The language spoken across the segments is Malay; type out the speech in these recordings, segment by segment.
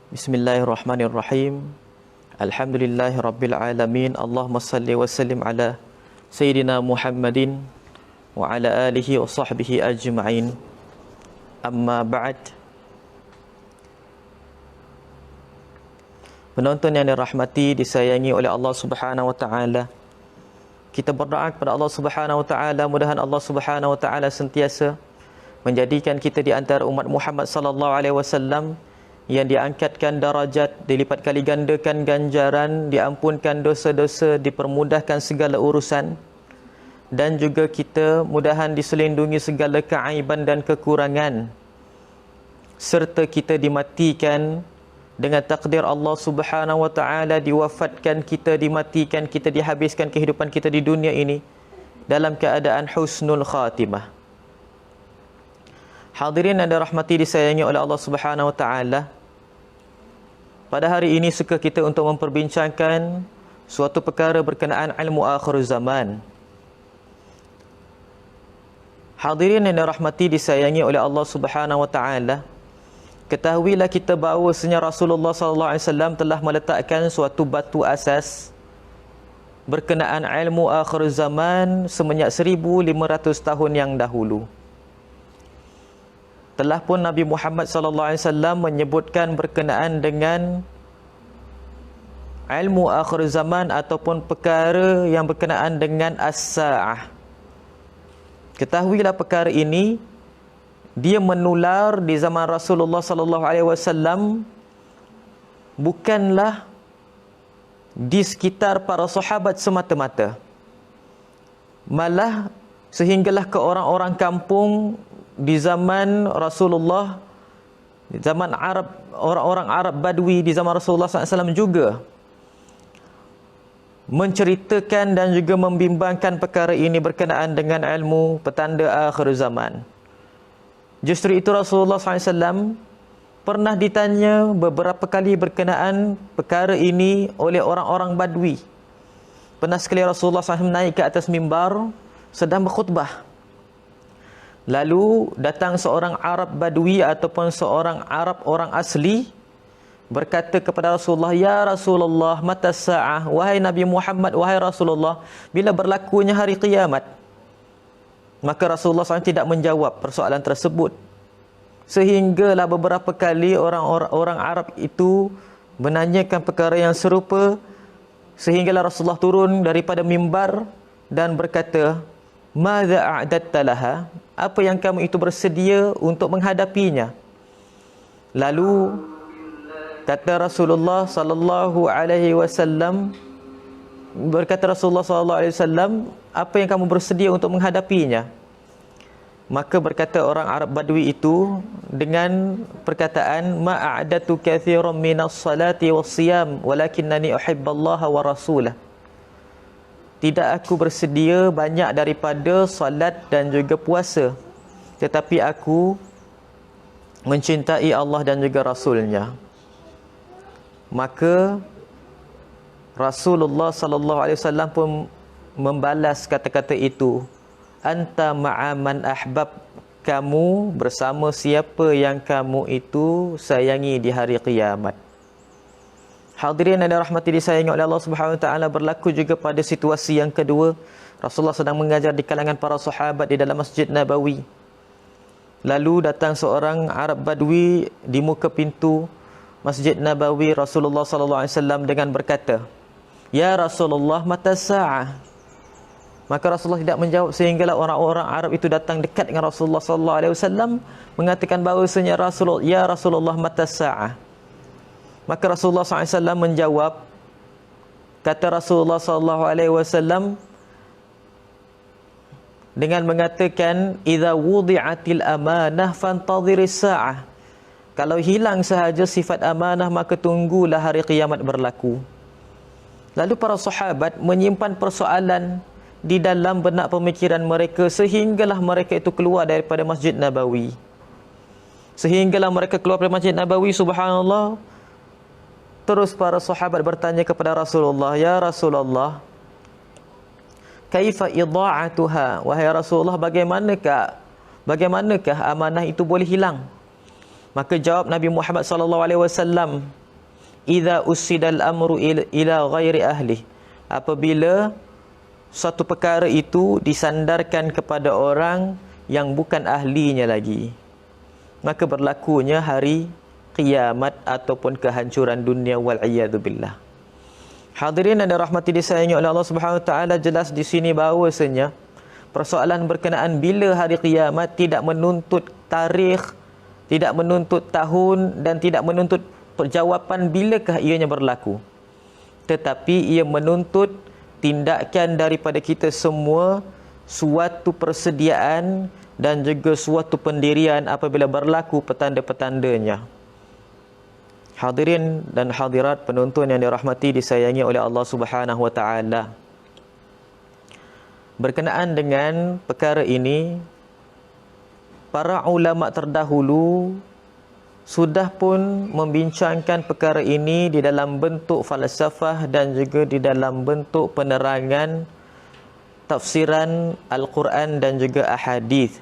Bismillahirrahmanirrahim. Alhamdulillahirabbil alamin. Allahumma salli wa sallim ala sayyidina Muhammadin wa ala alihi wa sahbihi ajma'in. Amma ba'd. Penonton yang dirahmati, disayangi oleh Allah Subhanahu wa taala. Kita berdoa kepada Allah Subhanahu wa taala, mudahan Allah Subhanahu wa taala sentiasa menjadikan kita di antara umat Muhammad sallallahu alaihi wasallam yang diangkatkan darajat, dilipat kali gandakan ganjaran, diampunkan dosa-dosa, dipermudahkan segala urusan, dan juga kita mudahan diselindungi segala keaiban dan kekurangan, serta kita dimatikan dengan takdir Allah Subhanahu wa taala, diwafatkan kita, dimatikan kita, dihabiskan kehidupan kita di dunia ini dalam keadaan husnul khatimah. Hadirin yang dirahmati, disayangi oleh Allah Subhanahu wa taala, pada hari ini suka kita untuk memperbincangkan suatu perkara berkenaan ilmu akhir zaman. Hadirin yang dirahmati, disayangi oleh Allah Subhanahu wa taala, ketahuilah kita bahawasanya Rasulullah sallallahu alaihi wasallam telah meletakkan suatu batu asas berkenaan ilmu akhir zaman semenjak 1500 tahun yang dahulu. Telah pun Nabi Muhammad sallallahu alaihi wasallam menyebutkan berkenaan dengan ilmu akhir zaman ataupun perkara yang berkenaan dengan as-sa'ah. Ketahuilah perkara ini dia menular di zaman Rasulullah sallallahu alaihi wasallam, bukanlah di sekitar para sahabat semata-mata, malah sehinggalah ke orang-orang kampung di zaman Rasulullah, di zaman Arab, orang-orang Arab Badui di zaman Rasulullah SAW juga menceritakan dan juga membimbangkan perkara ini berkenaan dengan ilmu petanda akhir zaman. Justru itu Rasulullah SAW pernah ditanya beberapa kali berkenaan perkara ini oleh orang-orang Badui. Pernah sekali Rasulullah SAW naik ke atas mimbar sedang berkhutbah. Lalu datang seorang Arab Badui ataupun seorang Arab orang asli berkata kepada Rasulullah, "Ya Rasulullah, mata sa'ah?" Wahai Nabi Muhammad, wahai Rasulullah, bila berlakunya hari kiamat? Maka Rasulullah SAW tidak menjawab persoalan tersebut. Sehinggalah beberapa kali orang Arab itu menanyakan perkara yang serupa, sehinggalah Rasulullah turun daripada mimbar dan berkata, "Madza a'datta laha?" Apa yang kamu itu bersedia untuk menghadapinya? Lalu kata Rasulullah sallallahu alaihi wasallam, berkata Rasulullah sallallahu alaihi wasallam, apa yang kamu bersedia untuk menghadapinya? Maka berkata orang Arab Badui itu dengan perkataan, "Ma a'datu katsiran minas salati was-siyam, walakinnani uhibballaha wa rasulah." Tidak aku bersedia banyak daripada salat dan juga puasa, tetapi aku mencintai Allah dan juga Rasulnya. Maka Rasulullah sallallahu alaihi wasallam pun membalas kata-kata itu, "Anta ma'aman ahbab." Kamu bersama siapa yang kamu itu sayangi di hari kiamat. Hadirin yang dirahmati, disayangi oleh Allah Subhanahu wa taala, berlaku juga pada situasi yang kedua. Rasulullah sedang mengajar di kalangan para sahabat di dalam Masjid Nabawi. Lalu datang seorang Arab Badui di muka pintu Masjid Nabawi Rasulullah sallallahu alaihi wasallam dengan berkata, "Ya Rasulullah, mata sa'ah?" Maka Rasulullah tidak menjawab, sehinggalah orang-orang Arab itu datang dekat dengan Rasulullah sallallahu alaihi wasallam mengatakan bahawasanya, "Ya Rasulullah, mata sa'ah?" Maka Rasulullah SAW menjawab, kata Rasulullah SAW dengan mengatakan, "Idza wudi'atil amanah fantadhiris sa'ah." Kalau hilang sahaja sifat amanah, maka tunggulah hari kiamat berlaku. Lalu para sahabat menyimpan persoalan di dalam benak pemikiran mereka, sehinggalah mereka itu keluar daripada Masjid Nabawi. Sehinggalah mereka keluar dari Masjid Nabawi, subhanallah, terus para sahabat bertanya kepada Rasulullah, "Ya Rasulullah, kaifa idha'atuha?" Wahai Rasulullah, bagaimanakah amanah itu boleh hilang? Maka jawab Nabi Muhammad sallallahu alaihi wasallam, "Idza usidal amru ila ghairi ahli." Apabila suatu perkara itu disandarkan kepada orang yang bukan ahlinya lagi, maka berlakunya hari kiamat ataupun kehancuran dunia wal iyadu billah. Hadirin yang dirahmati disayangi oleh Allah Subhanahu wa taala, jelas di sini bahawasanya persoalan berkenaan bila hari kiamat tidak menuntut tarikh, tidak menuntut tahun dan tidak menuntut jawapan bilakah ianya berlaku. Tetapi ia menuntut tindakan daripada kita semua, suatu persediaan dan juga suatu pendirian apabila berlaku petanda-petandanya. Hadirin dan hadirat penonton yang dirahmati disayangi oleh Allah Subhanahu wa taala. Berkenaan dengan perkara ini, para ulama terdahulu sudah pun membincangkan perkara ini di dalam bentuk falsafah dan juga di dalam bentuk penerangan tafsiran Al-Quran dan juga ahadith.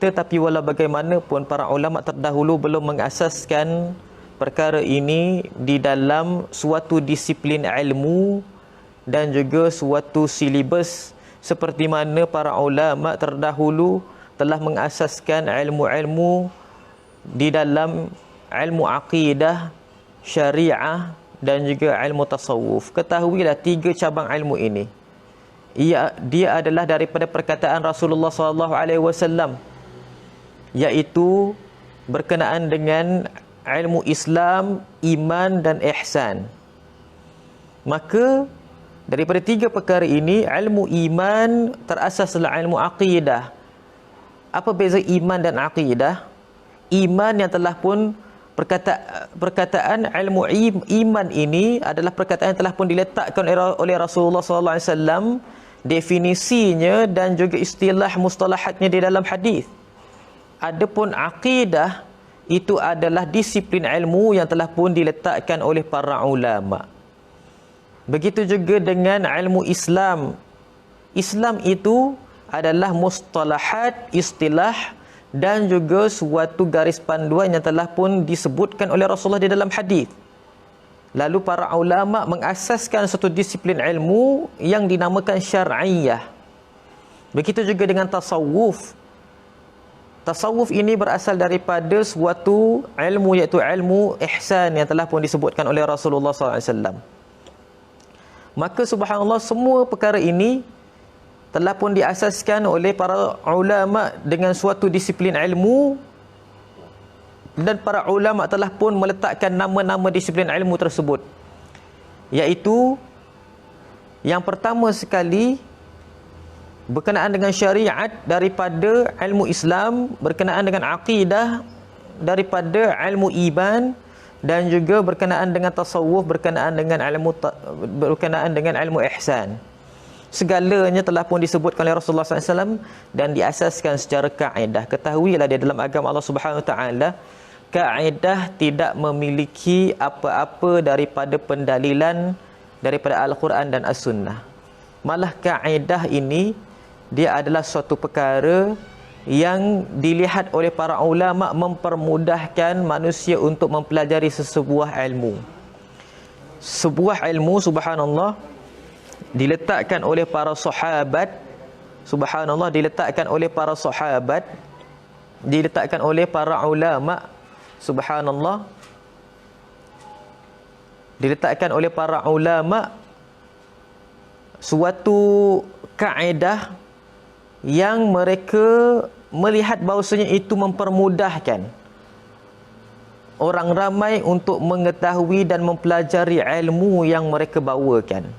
Tetapi walau bagaimanapun para ulama terdahulu belum mengasaskan perkara ini di dalam suatu disiplin ilmu dan juga suatu silibus seperti mana para ulama terdahulu telah mengasaskan ilmu-ilmu di dalam ilmu aqidah, syariah dan juga ilmu tasawuf. Ketahuilah 3 cabang ilmu ini, dia adalah daripada perkataan Rasulullah SAW, iaitu berkenaan dengan ilmu Islam, iman dan ihsan. Maka daripada 3 perkara ini, ilmu iman terasaslah ilmu aqidah. Apa beza iman dan aqidah? Iman yang telah pun perkataan ilmu iman ini adalah perkataan yang telah pun diletakkan oleh Rasulullah SAW, definisinya dan juga istilah mustalahatnya di dalam hadis. Adapun aqidah itu adalah disiplin ilmu yang telah pun diletakkan oleh para ulama. Begitu juga dengan ilmu Islam. Islam itu adalah mustalahat, istilah dan juga suatu garis panduan yang telah pun disebutkan oleh Rasulullah di dalam hadis. Lalu para ulama mengasaskan satu disiplin ilmu yang dinamakan syar'iyah. Begitu juga dengan tasawuf. Tasawuf ini berasal daripada suatu ilmu, iaitu ilmu ihsan yang telah pun disebutkan oleh Rasulullah SAW. Maka subhanallah, semua perkara ini telah pun diasaskan oleh para ulama dengan suatu disiplin ilmu, dan para ulama telah pun meletakkan nama-nama disiplin ilmu tersebut, iaitu yang pertama sekali berkenaan dengan syariat daripada ilmu Islam, berkenaan dengan akidah daripada ilmu iman, dan juga berkenaan dengan tasawuf, berkenaan dengan ilmu ihsan. Segalanya telah pun disebutkan oleh Rasulullah SAW dan diasaskan secara kaedah. Ketahuilah di dalam agama Allah Subhanahu Wa Taala, kaedah tidak memiliki apa-apa daripada pendalilan daripada Al-Quran dan As-Sunnah. Malah kaedah ini dia adalah suatu perkara yang dilihat oleh para ulama mempermudahkan manusia untuk mempelajari sesebuah ilmu. Sebuah ilmu, subhanallah, diletakkan oleh para sahabat, subhanallah, diletakkan oleh para sahabat, diletakkan oleh para ulama, subhanallah, diletakkan oleh para ulama suatu kaedah yang mereka melihat bahawasanya itu mempermudahkan orang ramai untuk mengetahui dan mempelajari ilmu yang mereka bawakan.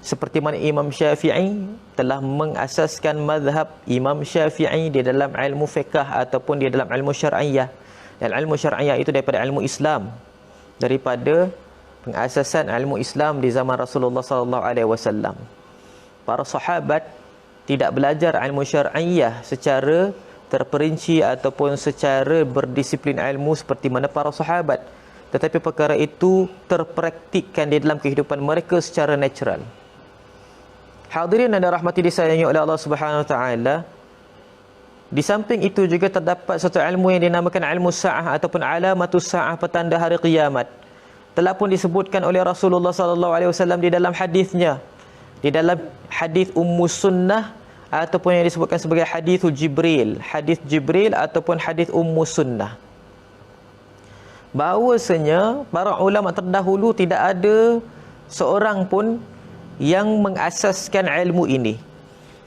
Seperti mana Imam Syafi'i telah mengasaskan mazhab Imam Syafi'i di dalam ilmu fiqh ataupun di dalam ilmu syar'iyah. Dan ilmu syar'iyah itu daripada ilmu Islam, daripada pengasasan ilmu Islam di zaman Rasulullah SAW. Para sahabat tidak belajar ilmu syar'iyah secara terperinci ataupun secara berdisiplin ilmu seperti mana para sahabat, tetapi perkara itu terpraktikkan di dalam kehidupan mereka secara natural. Hadirin dan rahmati disayangi oleh Allah Subhanahu Wa Taala, Di samping itu juga terdapat satu ilmu yang dinamakan ilmu sa'ah ataupun alamatus sa'ah, petanda hari kiamat. Telah pun disebutkan oleh Rasulullah sallallahu alaihi wasallam di dalam hadisnya, di dalam hadis Ummu Sunnah ataupun yang disebutkan sebagai hadis Jibril ataupun hadis Ummu Sunnah, bahawasanya para ulama terdahulu tidak ada seorang pun yang mengasaskan ilmu ini,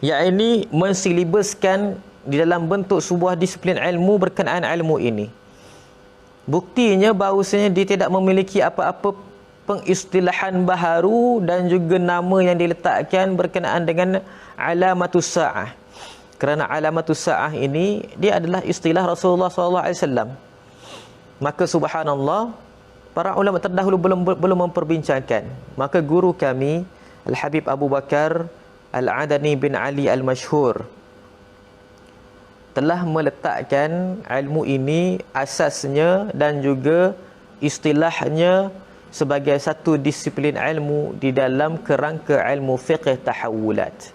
yakni mensilibuskan di dalam bentuk sebuah disiplin ilmu berkenaan ilmu ini. Buktinya bahawasanya dia tidak memiliki apa-apa pengistilahan baharu dan juga nama yang diletakkan berkenaan dengan alamatus sa'ah. Kerana alamatus sa'ah ini dia adalah istilah Rasulullah SAW. Maka subhanallah, para ulama terdahulu belum memperbincangkan. Maka guru kami Al-Habib Abu Bakar Al-Adani bin Ali Al-Mashhur telah meletakkan ilmu ini asasnya dan juga istilahnya sebagai satu disiplin ilmu di dalam kerangka ilmu fiqh tahawulat.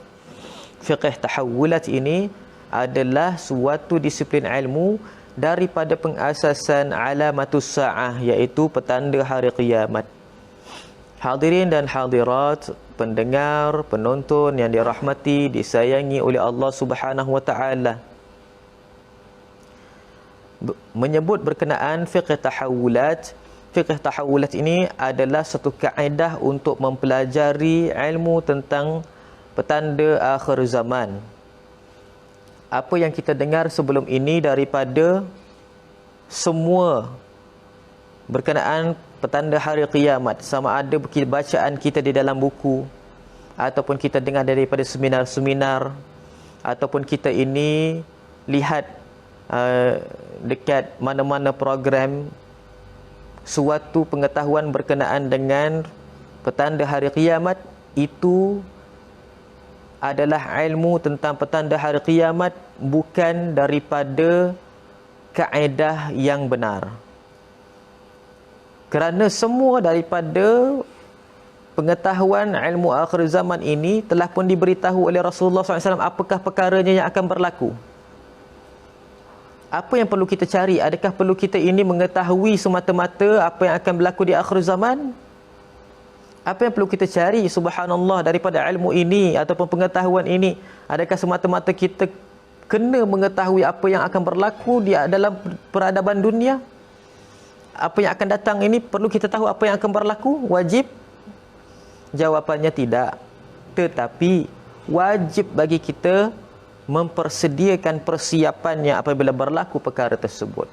Fiqh tahawulat ini adalah suatu disiplin ilmu daripada pengasasan alamatus sa'ah, iaitu petanda hari kiamat. Hadirin dan hadirat, pendengar, penonton yang dirahmati, disayangi oleh Allah Subhanahu wa taala, menyebut berkenaan fiqh tahawulat. Fiqh tahawulat ini adalah satu kaedah untuk mempelajari ilmu tentang petanda akhir zaman. Apa yang kita dengar sebelum ini daripada semua berkenaan petanda hari kiamat, sama ada bacaan kita di dalam buku ataupun kita dengar daripada seminar-seminar ataupun kita ini lihat dekat mana-mana program, suatu pengetahuan berkenaan dengan petanda hari kiamat itu adalah ilmu tentang petanda hari kiamat, bukan daripada kaedah yang benar. Kerana semua daripada pengetahuan ilmu akhir zaman ini telah pun diberitahu oleh Rasulullah SAW apakah perkaranya yang akan berlaku. Apa yang perlu kita cari? Adakah perlu kita ini mengetahui semata-mata apa yang akan berlaku di akhir zaman? Apa yang perlu kita cari, subhanallah, daripada ilmu ini ataupun pengetahuan ini? Adakah semata-mata kita kena mengetahui apa yang akan berlaku di dalam peradaban dunia? Apa yang akan datang ini perlu kita tahu apa yang akan berlaku? Wajib? Jawapannya tidak. Tetapi wajib bagi kita mempersediakan persiapannya apabila berlaku perkara tersebut.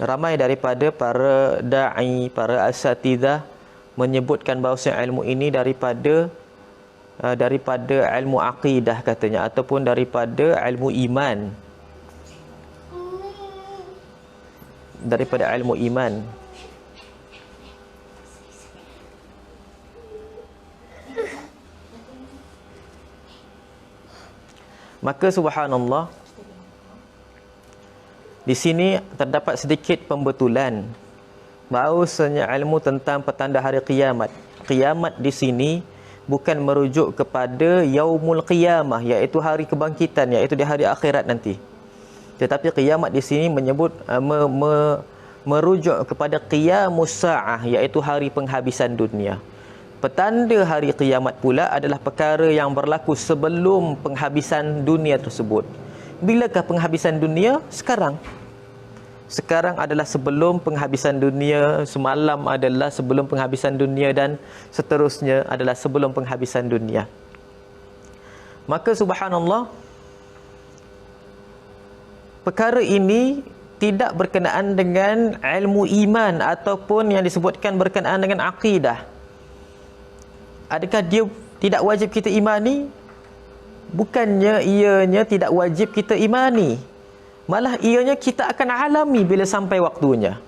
Ramai daripada para da'i, para asatidzah menyebutkan bahawa ilmu ini daripada ilmu aqidah katanya, ataupun daripada ilmu iman. Daripada ilmu iman. Maka subhanallah, di sini terdapat sedikit pembetulan bahawasanya ilmu tentang petanda hari kiamat. Kiamat di sini bukan merujuk kepada yaumul qiyamah, iaitu hari kebangkitan, iaitu di hari akhirat nanti. Tetapi kiamat di sini menyebut merujuk kepada qiyamus sa'ah, iaitu hari penghabisan dunia. Petanda hari kiamat pula adalah perkara yang berlaku sebelum penghabisan dunia tersebut. Bilakah penghabisan dunia? Sekarang. Sekarang adalah sebelum penghabisan dunia, semalam adalah sebelum penghabisan dunia, dan seterusnya adalah sebelum penghabisan dunia. Maka subhanallah, perkara ini tidak berkenaan dengan ilmu iman ataupun yang disebutkan berkenaan dengan akidah. Adakah dia tidak wajib kita imani? Bukannya ianya tidak wajib kita imani. Malah ianya kita akan alami bila sampai waktunya.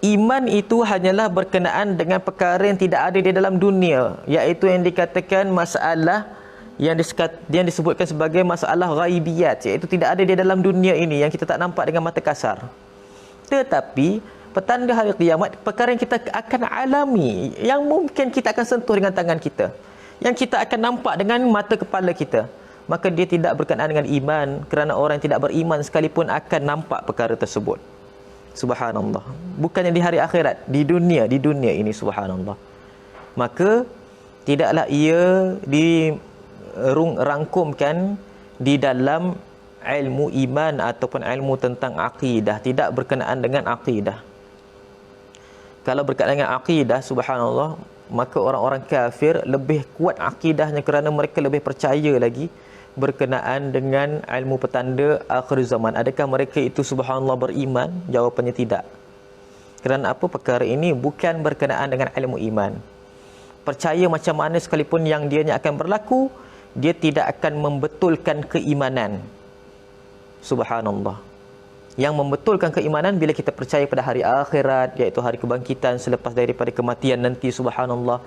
Iman itu hanyalah berkenaan dengan perkara yang tidak ada di dalam dunia, iaitu yang dikatakan masalah yang disebutkan sebagai masalah ghaibiyat, iaitu tidak ada di dalam dunia ini yang kita tak nampak dengan mata kasar. Tetapi petanda hari kiamat, perkara yang kita akan alami, yang mungkin kita akan sentuh dengan tangan kita, yang kita akan nampak dengan mata kepala kita. maka dia tidak berkenaan dengan iman, kerana orang yang tidak beriman sekalipun akan nampak perkara tersebut. Subhanallah. Bukannya di hari akhirat, di dunia ini, subhanallah. Maka tidaklah ia dirangkumkan di dalam ilmu iman ataupun ilmu tentang akidah, tidak berkenaan dengan akidah. Kalau berkenaan dengan akidah, subhanallah, maka orang-orang kafir lebih kuat akidahnya kerana mereka lebih percaya lagi berkenaan dengan ilmu petanda akhir zaman. Adakah mereka itu subhanallah beriman? Jawapannya tidak. Kerana apa? Perkara ini bukan berkenaan dengan ilmu iman. Percaya macam mana sekalipun yang dianya akan berlaku, dia tidak akan membetulkan keimanan. Subhanallah. Yang membetulkan keimanan bila kita percaya pada hari akhirat, iaitu hari kebangkitan selepas daripada kematian nanti, subhanallah.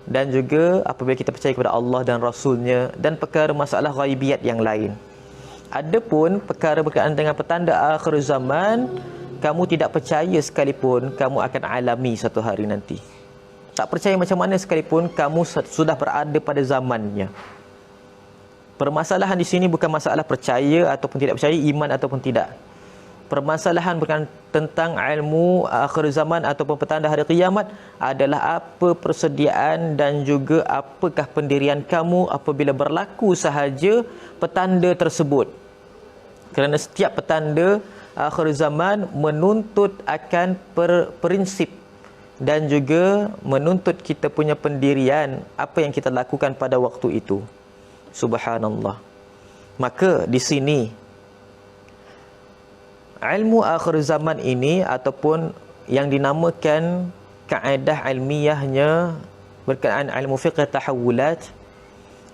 Dan juga apabila kita percaya kepada Allah dan Rasulnya, dan perkara masalah ghaibiyat yang lain. Adapun perkara berkaitan dengan petanda akhir zaman, kamu tidak percaya sekalipun, kamu akan alami satu hari nanti. Tak percaya macam mana sekalipun, kamu sudah berada pada zamannya. Permasalahan di sini bukan masalah percaya ataupun tidak percaya, iman ataupun tidak. Permasalahan berkaitan tentang ilmu akhir zaman ataupun petanda hari kiamat adalah apa persediaan dan juga apakah pendirian kamu apabila berlaku sahaja petanda tersebut. Kerana setiap petanda akhir zaman menuntut akan prinsip dan juga menuntut kita punya pendirian apa yang kita lakukan pada waktu itu. Subhanallah. Maka di sini ilmu akhir zaman ini ataupun yang dinamakan kaedah ilmiahnya berkenaan ilmu fiqh tahawulat,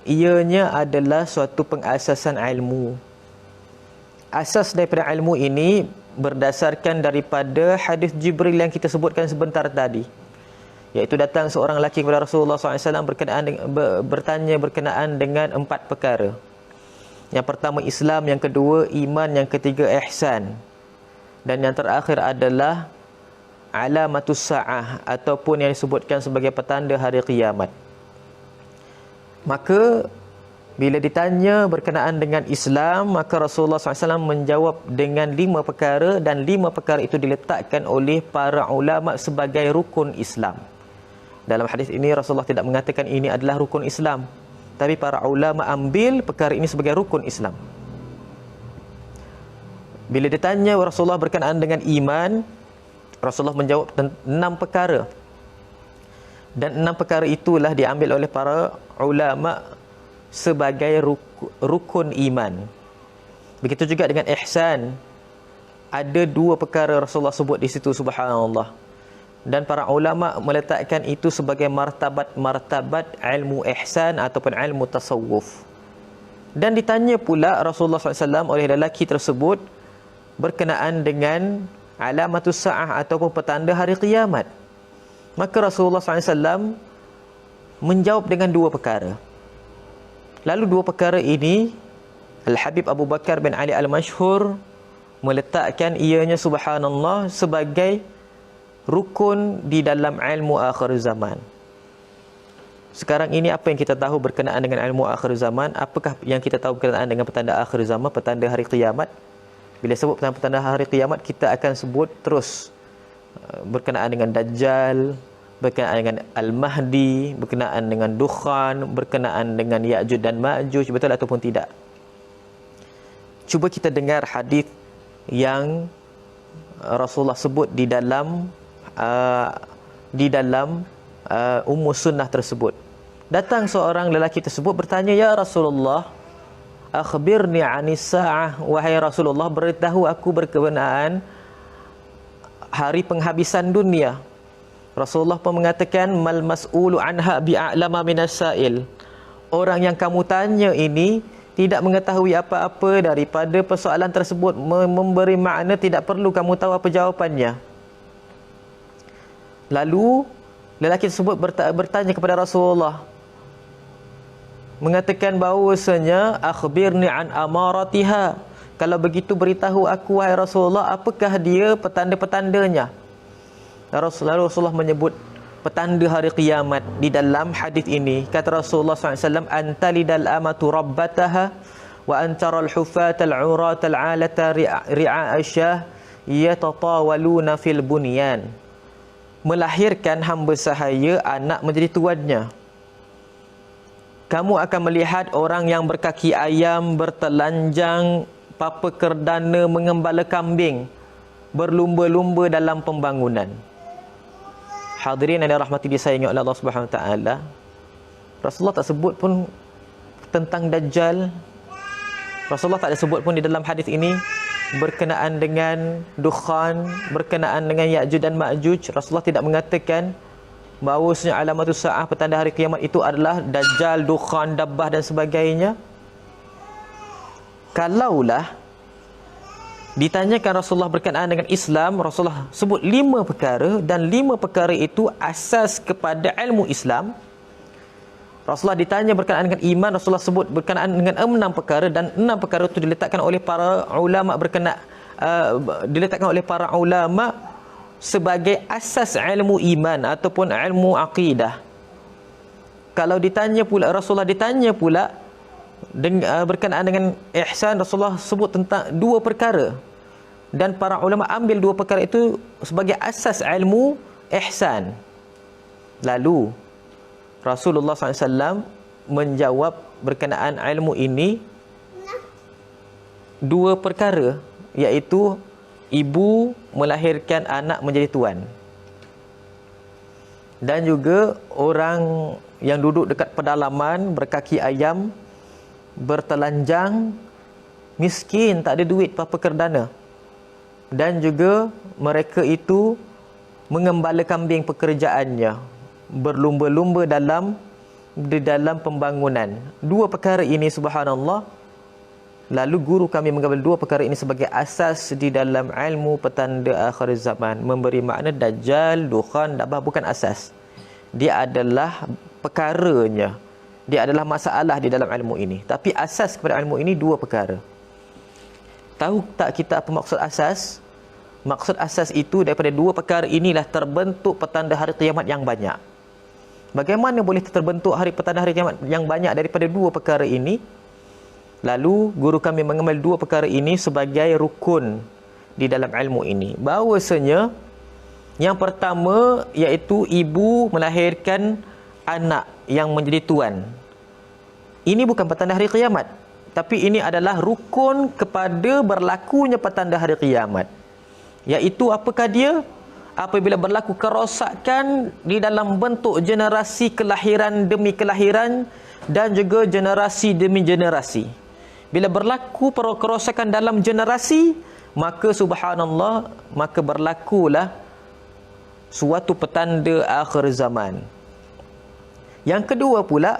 ianya adalah suatu pengasasan ilmu. Asas daripada ilmu ini berdasarkan daripada hadis Jibril yang kita sebutkan sebentar tadi, iaitu datang seorang lelaki kepada Rasulullah SAW bertanya berkenaan dengan 4 perkara. Yang pertama Islam, yang kedua iman, yang ketiga ihsan, dan yang terakhir adalah alamatus sa'ah ataupun yang disebutkan sebagai petanda hari kiamat. Maka bila ditanya berkenaan dengan Islam, maka Rasulullah SAW menjawab dengan 5 perkara, dan 5 perkara itu diletakkan oleh para ulama sebagai rukun Islam. Dalam hadis ini Rasulullah tidak mengatakan ini adalah rukun Islam, tapi para ulama ambil perkara ini sebagai rukun Islam. Bila ditanya Rasulullah berkenaan dengan iman, Rasulullah menjawab 6 perkara. Dan 6 perkara itulah diambil oleh para ulama sebagai rukun iman. Begitu juga dengan ihsan. Ada 2 perkara Rasulullah sebut di situ, subhanallah. Dan para ulama meletakkan itu sebagai martabat ilmu ihsan ataupun ilmu tasawuf. Dan ditanya pula Rasulullah SAW oleh lelaki tersebut berkenaan dengan alamatus sa'ah ataupun petanda hari kiamat. Maka Rasulullah SAW menjawab dengan 2 perkara. Lalu 2 perkara ini Al-Habib Abu Bakar bin Ali Al-Mashhur meletakkan ianya subhanallah sebagai rukun di dalam ilmu akhir zaman. Sekarang ini apa yang kita tahu berkenaan dengan ilmu akhir zaman? Apakah yang kita tahu berkenaan dengan petanda akhir zaman, petanda hari kiamat? Bila sebut tentang petanda hari kiamat, kita akan sebut terus berkenaan dengan Dajjal, berkenaan dengan Al-Mahdi, berkenaan dengan Dukhan, berkenaan dengan Ya'juj dan Ma'juj, betul ataupun tidak? Cuba kita dengar hadis yang Rasulullah sebut di dalam Ummus Sunnah tersebut. Datang seorang lelaki tersebut bertanya, "Ya Rasulullah, akhbirni 'anis sa'ah." Wahai Rasulullah, beritahu aku berkenaan hari penghabisan dunia. Rasulullah pun mengatakan, "Mal mas'ulu anha bi'a'lama minas sa'il." Orang yang kamu tanya ini tidak mengetahui apa-apa daripada persoalan tersebut, memberi makna tidak perlu kamu tahu apa jawapannya. Lalu lelaki tersebut bertanya kepada Rasulullah, mengatakan bahawasanya, "Akhbirni an amaratiha." Kalau begitu beritahu aku wahai Rasulullah, apakah dia petanda-petandanya? Lalu Rasulullah menyebut petanda hari kiamat. Di dalam hadis ini kata Rasulullah SAW, antalidal amatu rabbataha wa antaral hufatal uratal alata ri'a asyah yatatawaluna fil bunyan. Melahirkan hamba sahaya anak menjadi tuannya. Kamu akan melihat orang yang berkaki ayam, bertelanjang, papa kerdana, mengembala kambing, berlumba-lumba dalam pembangunan. Hadirin yang dirahmati disayangi oleh Allah Subhanahu Wa Taala, Rasulullah tak sebut pun tentang Dajjal. Rasulullah tak ada sebut pun di dalam hadis ini berkenaan dengan dukhan, berkenaan dengan Ya'juj dan Ma'juj. Rasulullah tidak mengatakan bahawasanya alamatus sa'ah, petanda hari kiamat itu adalah Dajjal, dukhan, dabbah dan sebagainya. Kalaulah ditanyakan Rasulullah berkenaan dengan Islam, Rasulullah sebut 5 perkara, dan 5 perkara itu asas kepada ilmu Islam. Rasulullah ditanya berkenaan dengan iman, Rasulullah sebut berkenaan dengan 6 perkara, dan 6 perkara itu diletakkan oleh para ulama sebagai asas ilmu iman ataupun ilmu akidah. Kalau ditanya pula, Rasulullah ditanya pula berkenaan dengan ihsan, Rasulullah sebut tentang 2 perkara, dan para ulama ambil 2 perkara itu sebagai asas ilmu ihsan. Lalu Rasulullah SAW menjawab berkenaan ilmu ini 2 perkara, iaitu ibu melahirkan anak menjadi tuan, dan juga orang yang duduk dekat pedalaman, berkaki ayam, bertelanjang, miskin, tak ada duit, papa kerdana, dan juga mereka itu mengembala kambing pekerjaannya, berlumba-lumba di dalam pembangunan. 2 perkara ini, subhanallah, lalu guru kami mengambil 2 perkara ini sebagai asas di dalam ilmu petanda akhir zaman. Memberi makna Dajjal, dukhan, dabbah bukan asas, dia adalah perkaranya, dia adalah masalah di dalam ilmu ini. Tapi asas kepada ilmu ini 2 perkara. Tahu tak kita apa maksud asas? Maksud asas itu daripada 2 perkara inilah terbentuk petanda hari kiamat yang banyak. Bagaimana boleh terbentuk petanda hari kiamat yang banyak daripada 2 perkara ini? Lalu guru kami mengambil 2 perkara ini sebagai rukun di dalam ilmu ini. Bahawasanya yang pertama iaitu ibu melahirkan anak yang menjadi tuan. Ini bukan petanda hari kiamat, tapi ini adalah rukun kepada berlakunya petanda hari kiamat. Iaitu apakah dia? Apabila berlaku kerosakan di dalam bentuk generasi kelahiran demi kelahiran, dan juga generasi demi generasi. Bila berlaku kerosakan dalam generasi, maka subhanallah, maka berlakulah suatu petanda akhir zaman. Yang kedua pula,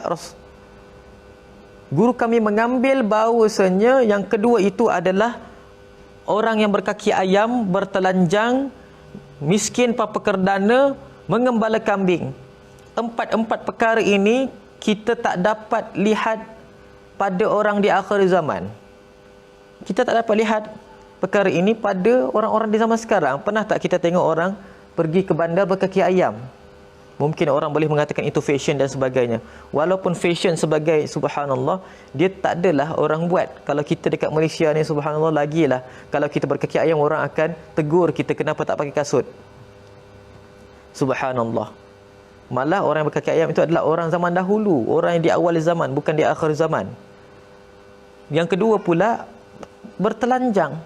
guru kami mengambil bahawasanya yang kedua itu adalah orang yang berkaki ayam, bertelanjang, miskin, papa kerdana, mengembala kambing. 4 perkara ini kita tak dapat lihat pada orang di akhir zaman. Kita tak dapat lihat perkara ini pada orang-orang di zaman sekarang. Pernah tak kita tengok orang pergi ke bandar berkaki ayam? Mungkin orang boleh mengatakan itu fashion dan sebagainya. Walaupun fashion sebagai, subhanallah, dia tak adalah orang buat. Kalau kita dekat Malaysia ni, subhanallah, lagilah kalau kita berkaki ayam, orang akan tegur kita kenapa tak pakai kasut. Subhanallah. Malah orang yang berkaki ayam itu adalah orang zaman dahulu, orang yang di awal zaman, bukan di akhir zaman. Yang kedua pula, bertelanjang.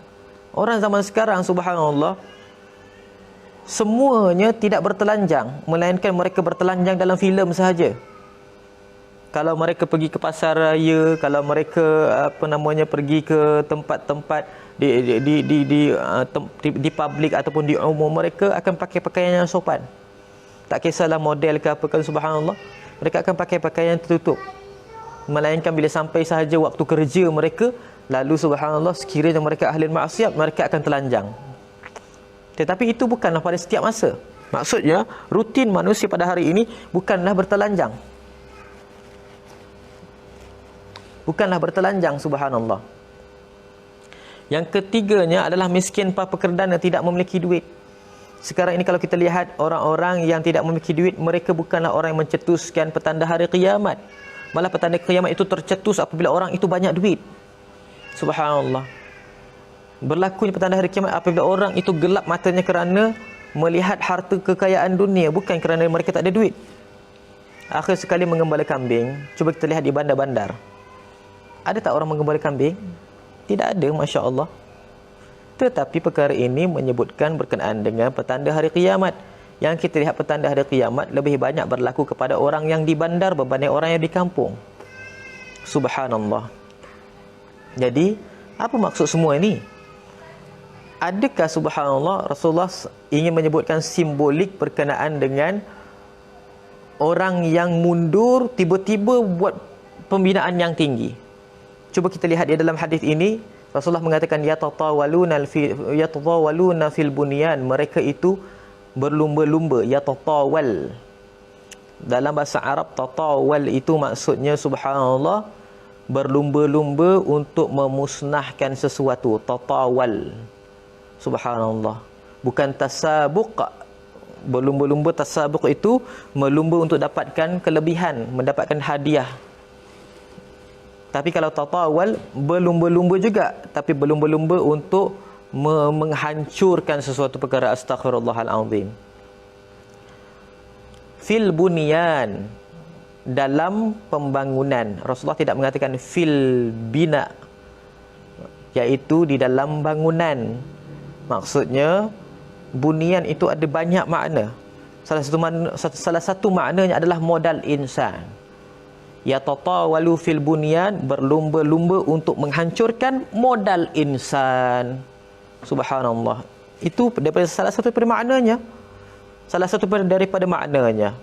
Orang zaman sekarang, subhanallah, semuanya tidak bertelanjang, melainkan mereka bertelanjang dalam filem sahaja. Kalau mereka pergi ke pasar raya, kalau mereka pergi ke tempat-tempat di publik ataupun di umum, mereka akan pakai pakaian yang sopan. Tak kisahlah model ke apa, kan, subhanallah, mereka akan pakai pakaian yang tertutup. Melainkan bila sampai sahaja waktu kerja mereka, lalu subhanallah, sekiranya mereka ahli maksiat, mereka akan telanjang. Tetapi itu bukanlah pada setiap masa. Maksudnya, rutin manusia pada hari ini bukanlah bertelanjang. Bukanlah bertelanjang, subhanallah. Yang ketiganya adalah miskin, papa kerdana, tidak memiliki duit. Sekarang ini kalau kita lihat orang-orang yang tidak memiliki duit, mereka bukanlah orang yang mencetuskan petanda hari kiamat. Malah petanda kiamat itu tercetus apabila orang itu banyak duit. Subhanallah. Berlakunya petanda hari kiamat apabila orang itu gelap matanya kerana melihat harta kekayaan dunia, bukan kerana mereka tak ada duit. Akhir sekali menggembala kambing. Cuba kita lihat di bandar-bandar. Ada tak orang menggembala kambing? Tidak ada, Masya Allah. Tetapi perkara ini menyebutkan berkenaan dengan petanda hari kiamat. Yang kita lihat petanda hari kiamat lebih banyak berlaku kepada orang yang di bandar berbanding orang yang di kampung. Subhanallah. Jadi, apa maksud semua ini? Adakah subhanallah Rasulullah ingin menyebutkan simbolik berkenaan dengan orang yang mundur tiba-tiba buat pembinaan yang tinggi? Cuba kita lihat di dalam hadis ini, Rasulullah mengatakan yatatawaluna fil bunyan, mereka itu berlumba-lumba. Yatatawal dalam bahasa Arab, tatawal itu maksudnya subhanallah berlumba-lumba untuk memusnahkan sesuatu. Tatawal, subhanallah, bukan tasabuq. Berlumba-lumba, tasabuq itu melumba untuk dapatkan kelebihan, mendapatkan hadiah. Tapi kalau tatawal, berlumba-lumba juga, tapi berlumba-lumba untuk menghancurkan sesuatu perkara. Astaghfirullahalazim. Fil bunyan, dalam pembangunan. Rasulullah tidak mengatakan fil bina, iaitu di dalam bangunan. Maksudnya bunyan itu ada banyak makna. Salah satu maknanya adalah modal insan. Yatatawalu fil bunyan, berlumba-lumba untuk menghancurkan modal insan. Subhanallah. Itu daripada salah satu daripada maknanya. Salah satu daripada maknanya.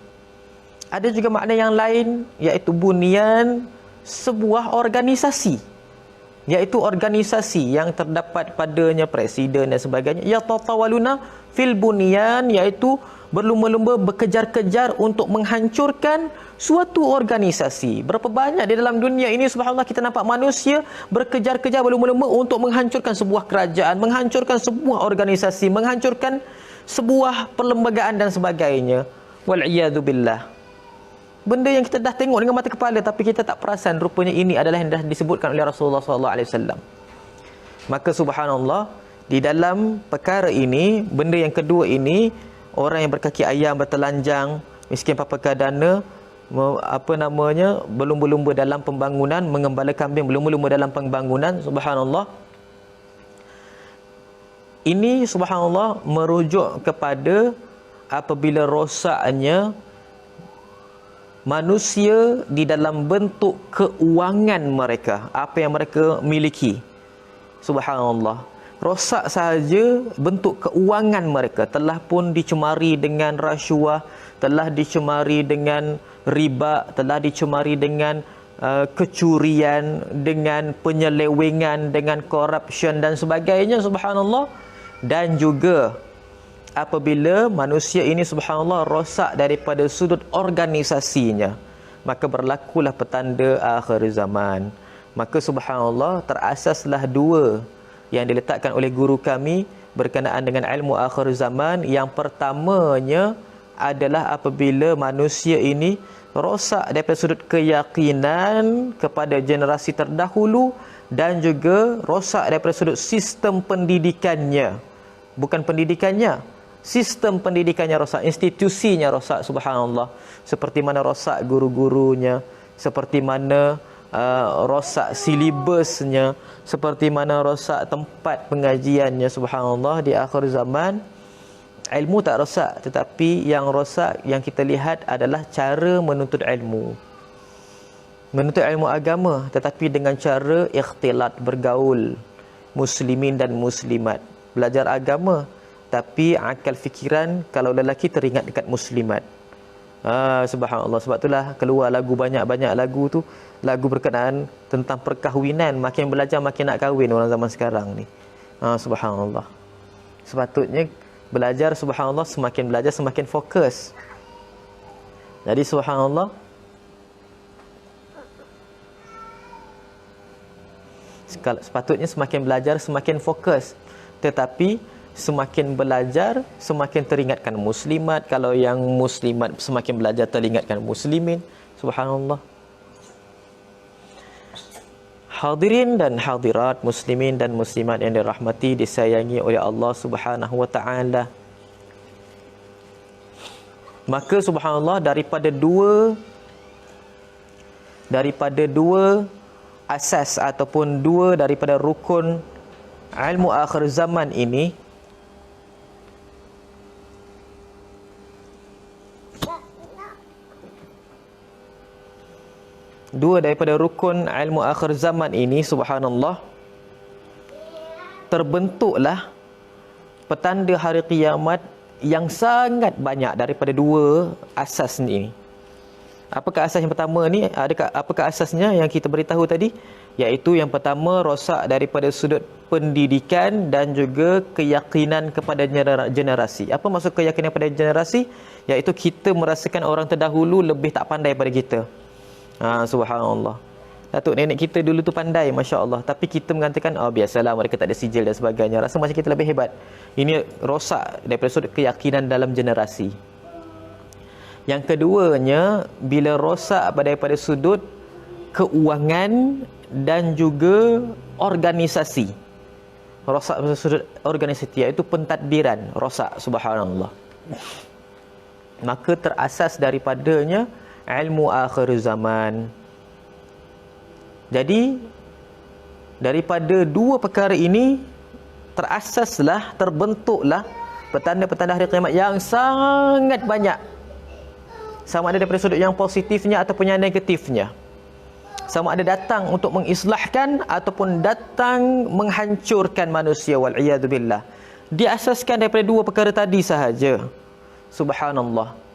Ada juga makna yang lain, iaitu bunyan sebuah organisasi, iaitu organisasi yang terdapat padanya presiden dan sebagainya. Yatatawaluna fil bunyan, iaitu berlumba-lumba berkejar-kejar untuk menghancurkan suatu organisasi. Berapa banyak di dalam dunia ini subhanallah kita nampak manusia berkejar-kejar berlumba-lumba untuk menghancurkan sebuah kerajaan, menghancurkan sebuah organisasi, menghancurkan sebuah perlembagaan dan sebagainya. Wal'iyadu billah. Benda yang kita dah tengok dengan mata kepala tapi kita tak perasan, rupanya ini adalah yang dah disebutkan oleh Rasulullah SAW. Maka subhanallah, di dalam perkara ini, benda yang kedua ini, orang yang berkaki ayam bertelanjang, miskin papa dana, berlumba-lumba dalam pembangunan, mengembala kambing, berlumba-lumba dalam pembangunan. Subhanallah, ini subhanallah merujuk kepada apabila rosaknya manusia di dalam bentuk keuangan mereka, apa yang mereka miliki. Subhanallah, rosak sahaja bentuk keuangan mereka telah pun dicemari dengan rasuah, telah dicemari dengan riba, telah dicemari dengan kecurian, dengan penyelewengan, dengan corruption dan sebagainya. Subhanallah. Dan juga apabila manusia ini subhanallah rosak daripada sudut organisasinya, maka berlakulah petanda akhir zaman. Maka subhanallah terasaslah dua yang diletakkan oleh guru kami berkenaan dengan ilmu akhir zaman. Yang pertamanya adalah apabila manusia ini rosak daripada sudut keyakinan kepada generasi terdahulu dan juga rosak daripada sudut sistem pendidikannya. Bukan pendidikannya, sistem pendidikannya rosak, institusinya rosak. Subhanallah. Seperti mana rosak guru-gurunya, seperti mana rosak silibusnya, seperti mana rosak tempat pengajiannya. Subhanallah. Di akhir zaman ilmu tak rosak, tetapi yang rosak yang kita lihat adalah cara menuntut ilmu, menuntut ilmu agama, tetapi dengan cara ikhtilat, bergaul muslimin dan muslimat. Belajar agama tapi akal fikiran kalau lelaki teringat dekat muslimat. Subhanallah. Sebab itulah keluar lagu, banyak-banyak lagu tu, lagu berkenaan tentang perkahwinan. Makin belajar makin nak kahwin orang zaman sekarang ni. Subhanallah. Sepatutnya belajar subhanallah, semakin belajar semakin fokus. Jadi subhanallah, sepatutnya semakin belajar semakin fokus. Tetapi semakin belajar, semakin teringatkan muslimat. Kalau yang muslimat semakin belajar, teringatkan muslimin. Subhanallah. Hadirin dan hadirat, muslimin dan muslimat yang dirahmati, disayangi oleh Allah Subhanahu wa taala. Maka subhanallah, daripada dua asas ataupun dua daripada rukun ilmu akhir zaman ini, dua daripada rukun ilmu akhir zaman ini, subhanallah, terbentuklah petanda hari kiamat yang sangat banyak daripada dua asas ini. Apakah asas yang pertama ni? Apakah asasnya yang kita beritahu tadi? Iaitu yang pertama, rosak daripada sudut pendidikan dan juga keyakinan kepada generasi. Apa maksud keyakinan kepada generasi? Iaitu kita merasakan orang terdahulu lebih tak pandai daripada kita. Subhanallah. Datuk nenek kita dulu tu pandai, Masya Allah. Tapi kita mengatakan, biasalah, mereka tak ada sijil dan sebagainya. Rasa macam kita lebih hebat. Ini rosak daripada sudut keyakinan dalam generasi. Yang keduanya, bila rosak daripada sudut keuangan dan juga organisasi. Rosak daripada sudut organisasi, iaitu pentadbiran. Rosak, subhanallah. Maka terasas daripadanya ilmu akhir zaman. Jadi daripada dua perkara ini terasaslah, terbentuklah petanda-petanda hari kiamat yang sangat banyak. Sama ada daripada sudut yang positifnya ataupun yang negatifnya. Sama ada datang untuk mengislahkan ataupun datang menghancurkan manusia, wal-iyadu billah. Diasaskan daripada dua perkara tadi sahaja. Subhanallah.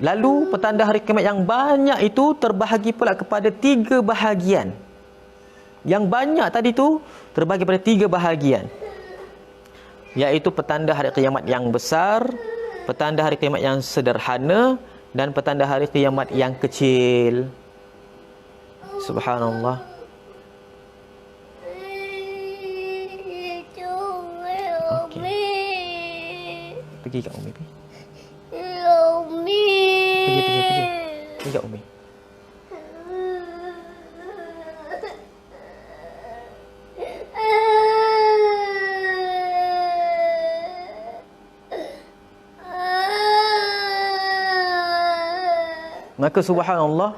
Lalu petanda hari kiamat yang banyak itu terbahagi pula kepada tiga bahagian. Yang banyak tadi tu terbahagi pada tiga bahagian, iaitu petanda hari kiamat yang besar, petanda hari kiamat yang sederhana, dan petanda hari kiamat yang kecil. Subhanallah. Okay. Pergi kat Umi. Pergi kat Umi. Maka subhanallah,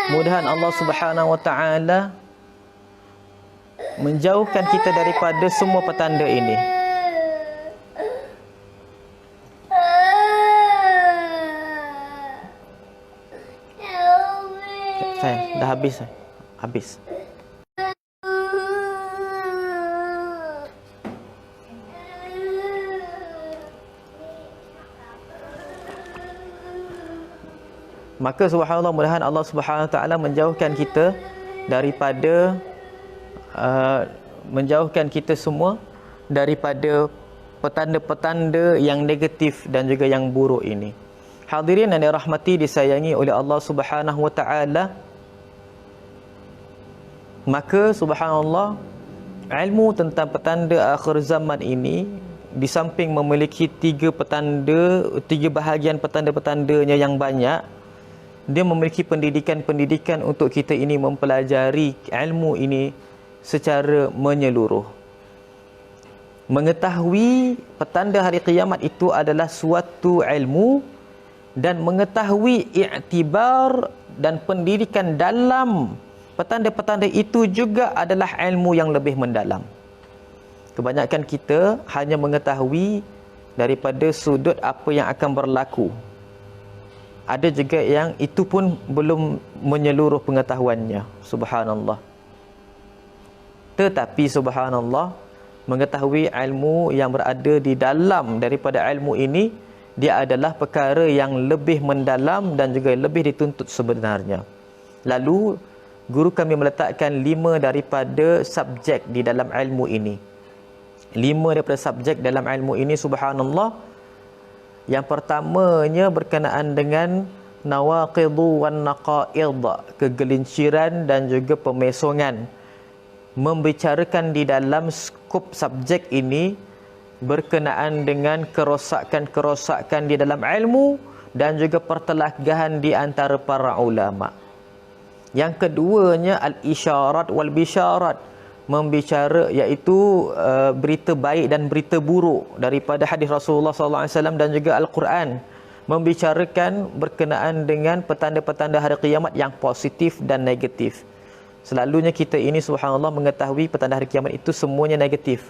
mudahan Allah Subhanahu wa taala menjauhkan kita daripada semua petanda ini. Sayang, dah habis. Habis. Maka subhanallah, mudahan Allah Subhanahu wa taala menjauhkan kita daripada menjauhkan kita semua daripada petanda-petanda yang negatif dan juga yang buruk ini. Hadirin yang dirahmati, disayangi oleh Allah Subhanahu wa taala. Maka subhanallah, ilmu tentang petanda akhir zaman ini, di samping memiliki tiga bahagian petanda-petandanya yang banyak, dia memiliki pendidikan-pendidikan untuk kita ini mempelajari ilmu ini secara menyeluruh. Mengetahui petanda hari kiamat itu adalah suatu ilmu, dan mengetahui iktibar dan pendidikan dalam petanda-petanda itu juga adalah ilmu yang lebih mendalam. Kebanyakan kita hanya mengetahui daripada sudut apa yang akan berlaku. Ada juga yang itu pun belum menyeluruh pengetahuannya. Subhanallah. Tetapi subhanallah, mengetahui ilmu yang berada di dalam daripada ilmu ini, dia adalah perkara yang lebih mendalam dan juga lebih dituntut sebenarnya. Lalu guru kami meletakkan 5 daripada subjek di dalam ilmu ini. 5 daripada subjek dalam ilmu ini, subhanallah. Yang pertamanya berkenaan dengan nawaqidu wan naqaid, kegelinciran dan juga pemesongan membicarakan di dalam skop subjek ini berkenaan dengan kerosakan-kerosakan di dalam ilmu dan juga pertelagahan di antara para ulama. Yang keduanya al-isyarat wal bisyarat, membicara iaitu berita baik dan berita buruk daripada hadis Rasulullah sallallahu alaihi wasallam dan juga Al-Quran, membicarakan berkenaan dengan petanda-petanda hari kiamat yang positif dan negatif. Selalunya kita ini subhanallah mengetahui petanda hari kiamat itu semuanya negatif.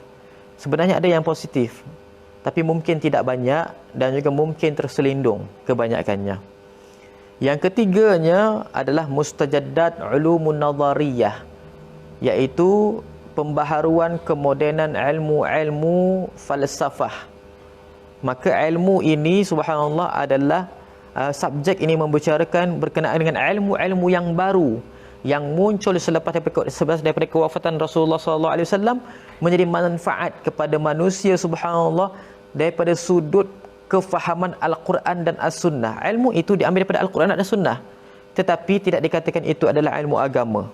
Sebenarnya ada yang positif, tapi mungkin tidak banyak dan juga mungkin terselindung kebanyakannya. Yang ketiganya adalah mustajaddat ulumun nazariyah, iaitu pembaharuan kemodenan ilmu-ilmu falsafah. Maka ilmu ini subhanallah adalah subjek ini membicarakan berkenaan dengan ilmu-ilmu yang baru yang muncul selepas daripada kewafatan Rasulullah SAW, menjadi manfaat kepada manusia subhanallah daripada sudut kefahaman Al-Quran dan As-Sunnah. Ilmu itu diambil daripada Al-Quran dan As-Sunnah, tetapi tidak dikatakan itu adalah ilmu agama.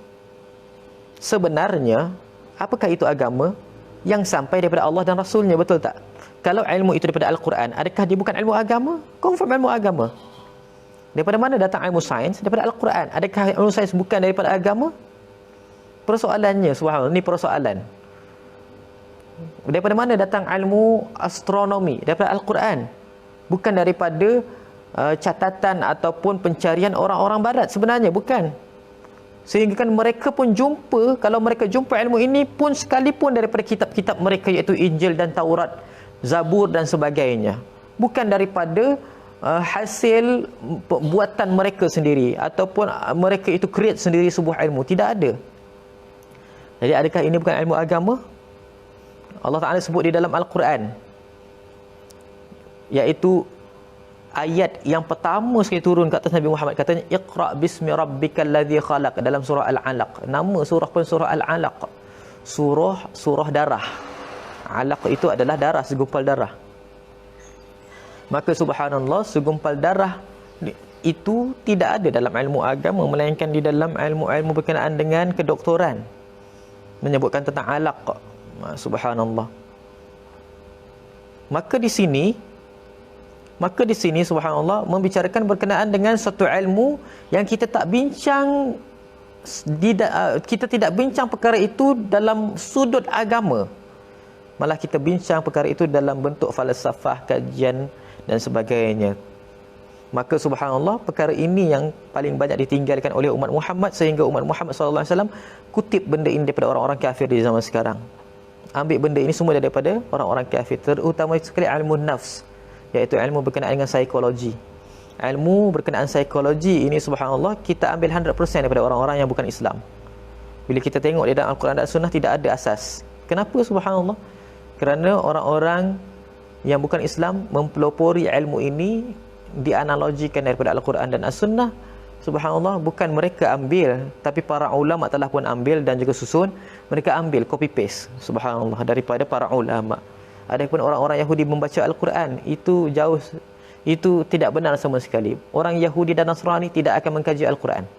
Sebenarnya, apakah itu agama? Yang sampai daripada Allah dan Rasulnya, betul tak? Kalau ilmu itu daripada Al-Quran, adakah dia bukan ilmu agama? Confirm ilmu agama. Daripada mana datang ilmu sains? Daripada Al-Quran. Adakah ilmu sains bukan daripada agama? Persoalannya, subhanallah, ini persoalan. Daripada mana datang ilmu astronomi? Daripada Al-Quran. Bukan daripada catatan ataupun pencarian orang-orang barat. Sebenarnya bukan. Sehingga kan mereka pun jumpa, kalau mereka jumpa ilmu ini pun sekalipun daripada kitab-kitab mereka, iaitu Injil dan Taurat, Zabur dan sebagainya. Bukan daripada hasil buatan mereka sendiri ataupun mereka itu create sendiri sebuah ilmu. Tidak ada. Jadi adakah ini bukan ilmu agama? Allah Ta'ala sebut di dalam Al-Quran, iaitu ayat yang pertama sekali turun ke atas Nabi Muhammad, katanya Iqra' bismi rabbikal ladzi khalaq, dalam surah Al-Alaq. Nama surah pun surah Al-Alaq, surah darah. Alaq itu adalah darah, segumpal darah. Maka subhanallah, segumpal darah itu tidak ada dalam ilmu agama, melainkan di dalam ilmu-ilmu berkenaan dengan kedoktoran, menyebutkan tentang alaq. Subhanallah. Maka di sini subhanallah membicarakan berkenaan dengan satu ilmu yang kita tak bincang, kita tidak bincang perkara itu dalam sudut agama, malah kita bincang perkara itu dalam bentuk falsafah, kajian dan sebagainya. Maka subhanallah, perkara ini yang paling banyak ditinggalkan oleh umat Muhammad, sehingga umat Muhammad SAW kutip benda ini daripada orang-orang kafir di zaman sekarang. Ambil benda ini semua daripada orang-orang kafir, terutama sekali ilmu nafs, iaitu ilmu berkenaan dengan psikologi. Ilmu berkenaan psikologi ini subhanallah kita ambil 100% daripada orang-orang yang bukan Islam. Bila kita tengok di dalam Al-Quran dan Sunnah, tidak ada asas. Kenapa subhanallah? Kerana orang-orang yang bukan Islam mempelopori ilmu ini, dianalogikan daripada Al-Quran dan As-Sunnah. Subhanallah, bukan mereka ambil, tapi para ulama telah pun ambil dan juga susun. Mereka ambil copy paste subhanallah daripada para ulama. Adapun orang-orang Yahudi membaca Al-Quran, itu jauh, itu tidak benar sama sekali. Orang Yahudi dan Nasrani tidak akan mengkaji Al-Quran.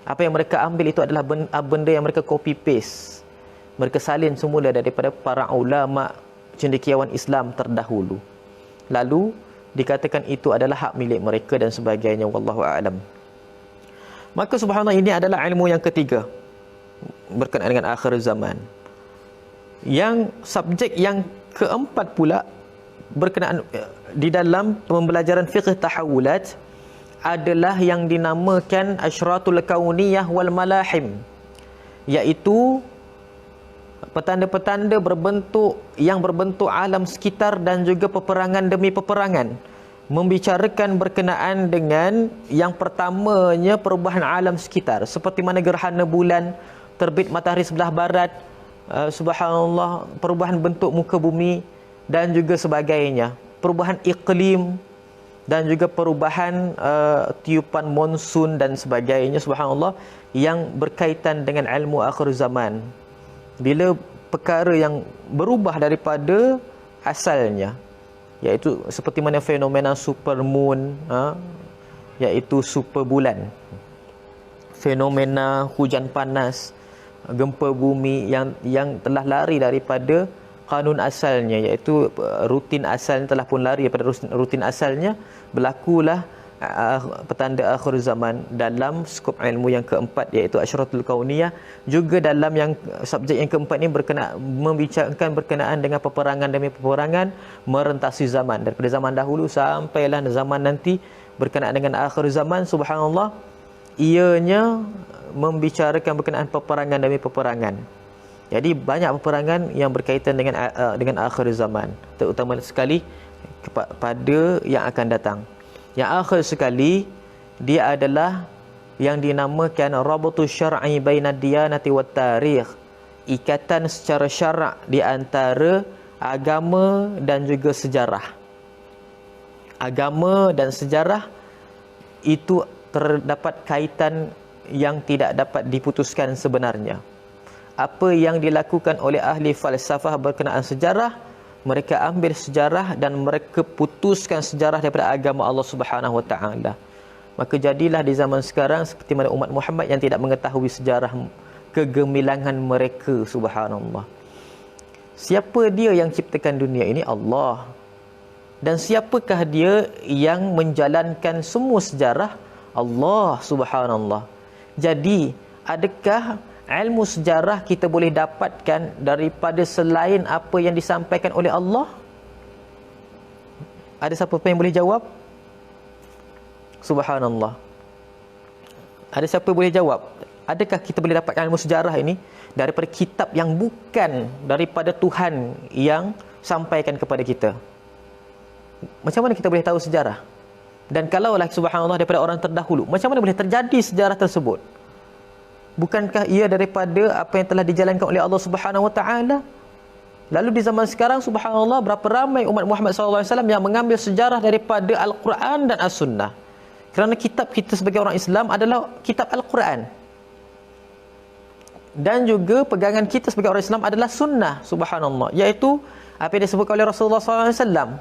Apa yang mereka ambil itu adalah benda yang mereka copy paste. Mereka salin semula daripada para ulama cendekiawan Islam terdahulu, lalu dikatakan itu adalah hak milik mereka dan sebagainya. Wallahu a'lam. Maka subhanallah, ini adalah ilmu yang ketiga berkenaan dengan akhir zaman. Yang subjek yang keempat pula berkenaan di dalam pembelajaran fiqh tahawulat adalah yang dinamakan asyratul kauniyah wal malahim, iaitu petanda-petanda yang berbentuk alam sekitar dan juga peperangan demi peperangan. Membicarakan berkenaan dengan yang pertamanya perubahan alam sekitar, seperti mana gerhana bulan, terbit matahari sebelah barat, subhanallah, perubahan bentuk muka bumi dan juga sebagainya, perubahan iklim dan juga perubahan tiupan monsun dan sebagainya, subhanallah, yang berkaitan dengan ilmu akhir zaman. Bila perkara yang berubah daripada asalnya, iaitu seperti mana fenomena supermoon, iaitu super bulan, fenomena hujan panas, gempa bumi yang telah lari daripada kanun asalnya, iaitu rutin asalnya telah pun lari daripada rutin asalnya, berlakulah petanda akhir zaman dalam skop ilmu yang keempat, iaitu asyaratul kauniyah. Juga dalam yang subjek yang keempat ini membicarakan berkenaan dengan peperangan demi peperangan merentasi zaman, daripada zaman dahulu sampailah zaman nanti berkenaan dengan akhir zaman. Subhanallah, ianya membicarakan berkenaan peperangan demi peperangan. Jadi banyak peperangan yang berkaitan dengan akhir zaman, terutama sekali pada yang akan datang. Yang akhir sekali, dia adalah yang dinamakan rabatu syar'i bainad diyanati wat tarikh, ikatan secara syarak di antara agama dan juga sejarah. Agama dan sejarah itu terdapat kaitan yang tidak dapat diputuskan sebenarnya. Apa yang dilakukan oleh ahli falsafah berkenaan sejarah, mereka ambil sejarah dan mereka putuskan sejarah daripada agama Allah Subhanahu Wa Taala. Maka jadilah di zaman sekarang seperti mana umat Muhammad yang tidak mengetahui sejarah kegemilangan mereka. Subhanallah. Siapa dia yang ciptakan dunia ini? Allah. Dan siapakah dia yang menjalankan semua sejarah? Allah. Subhanallah. Jadi, adakah ilmu sejarah kita boleh dapatkan daripada selain apa yang disampaikan oleh Allah? Ada siapa yang boleh jawab? Subhanallah. Ada siapa boleh jawab? Adakah kita boleh dapat ilmu sejarah ini daripada kitab yang bukan daripada Tuhan yang sampaikan kepada kita? Macam mana kita boleh tahu sejarah? Dan kalaulah subhanallah daripada orang terdahulu, macam mana boleh terjadi sejarah tersebut? Bukankah ia daripada apa yang telah dijalankan oleh Allah Subhanahu Wa Taala? Lalu di zaman sekarang, subhanallah, berapa ramai umat Muhammad SAW yang mengambil sejarah daripada Al-Quran dan As-Sunnah. Kerana kitab kita sebagai orang Islam adalah kitab Al-Quran. Dan juga pegangan kita sebagai orang Islam adalah Sunnah, subhanallah, iaitu apa yang disebutkan oleh Rasulullah SAW.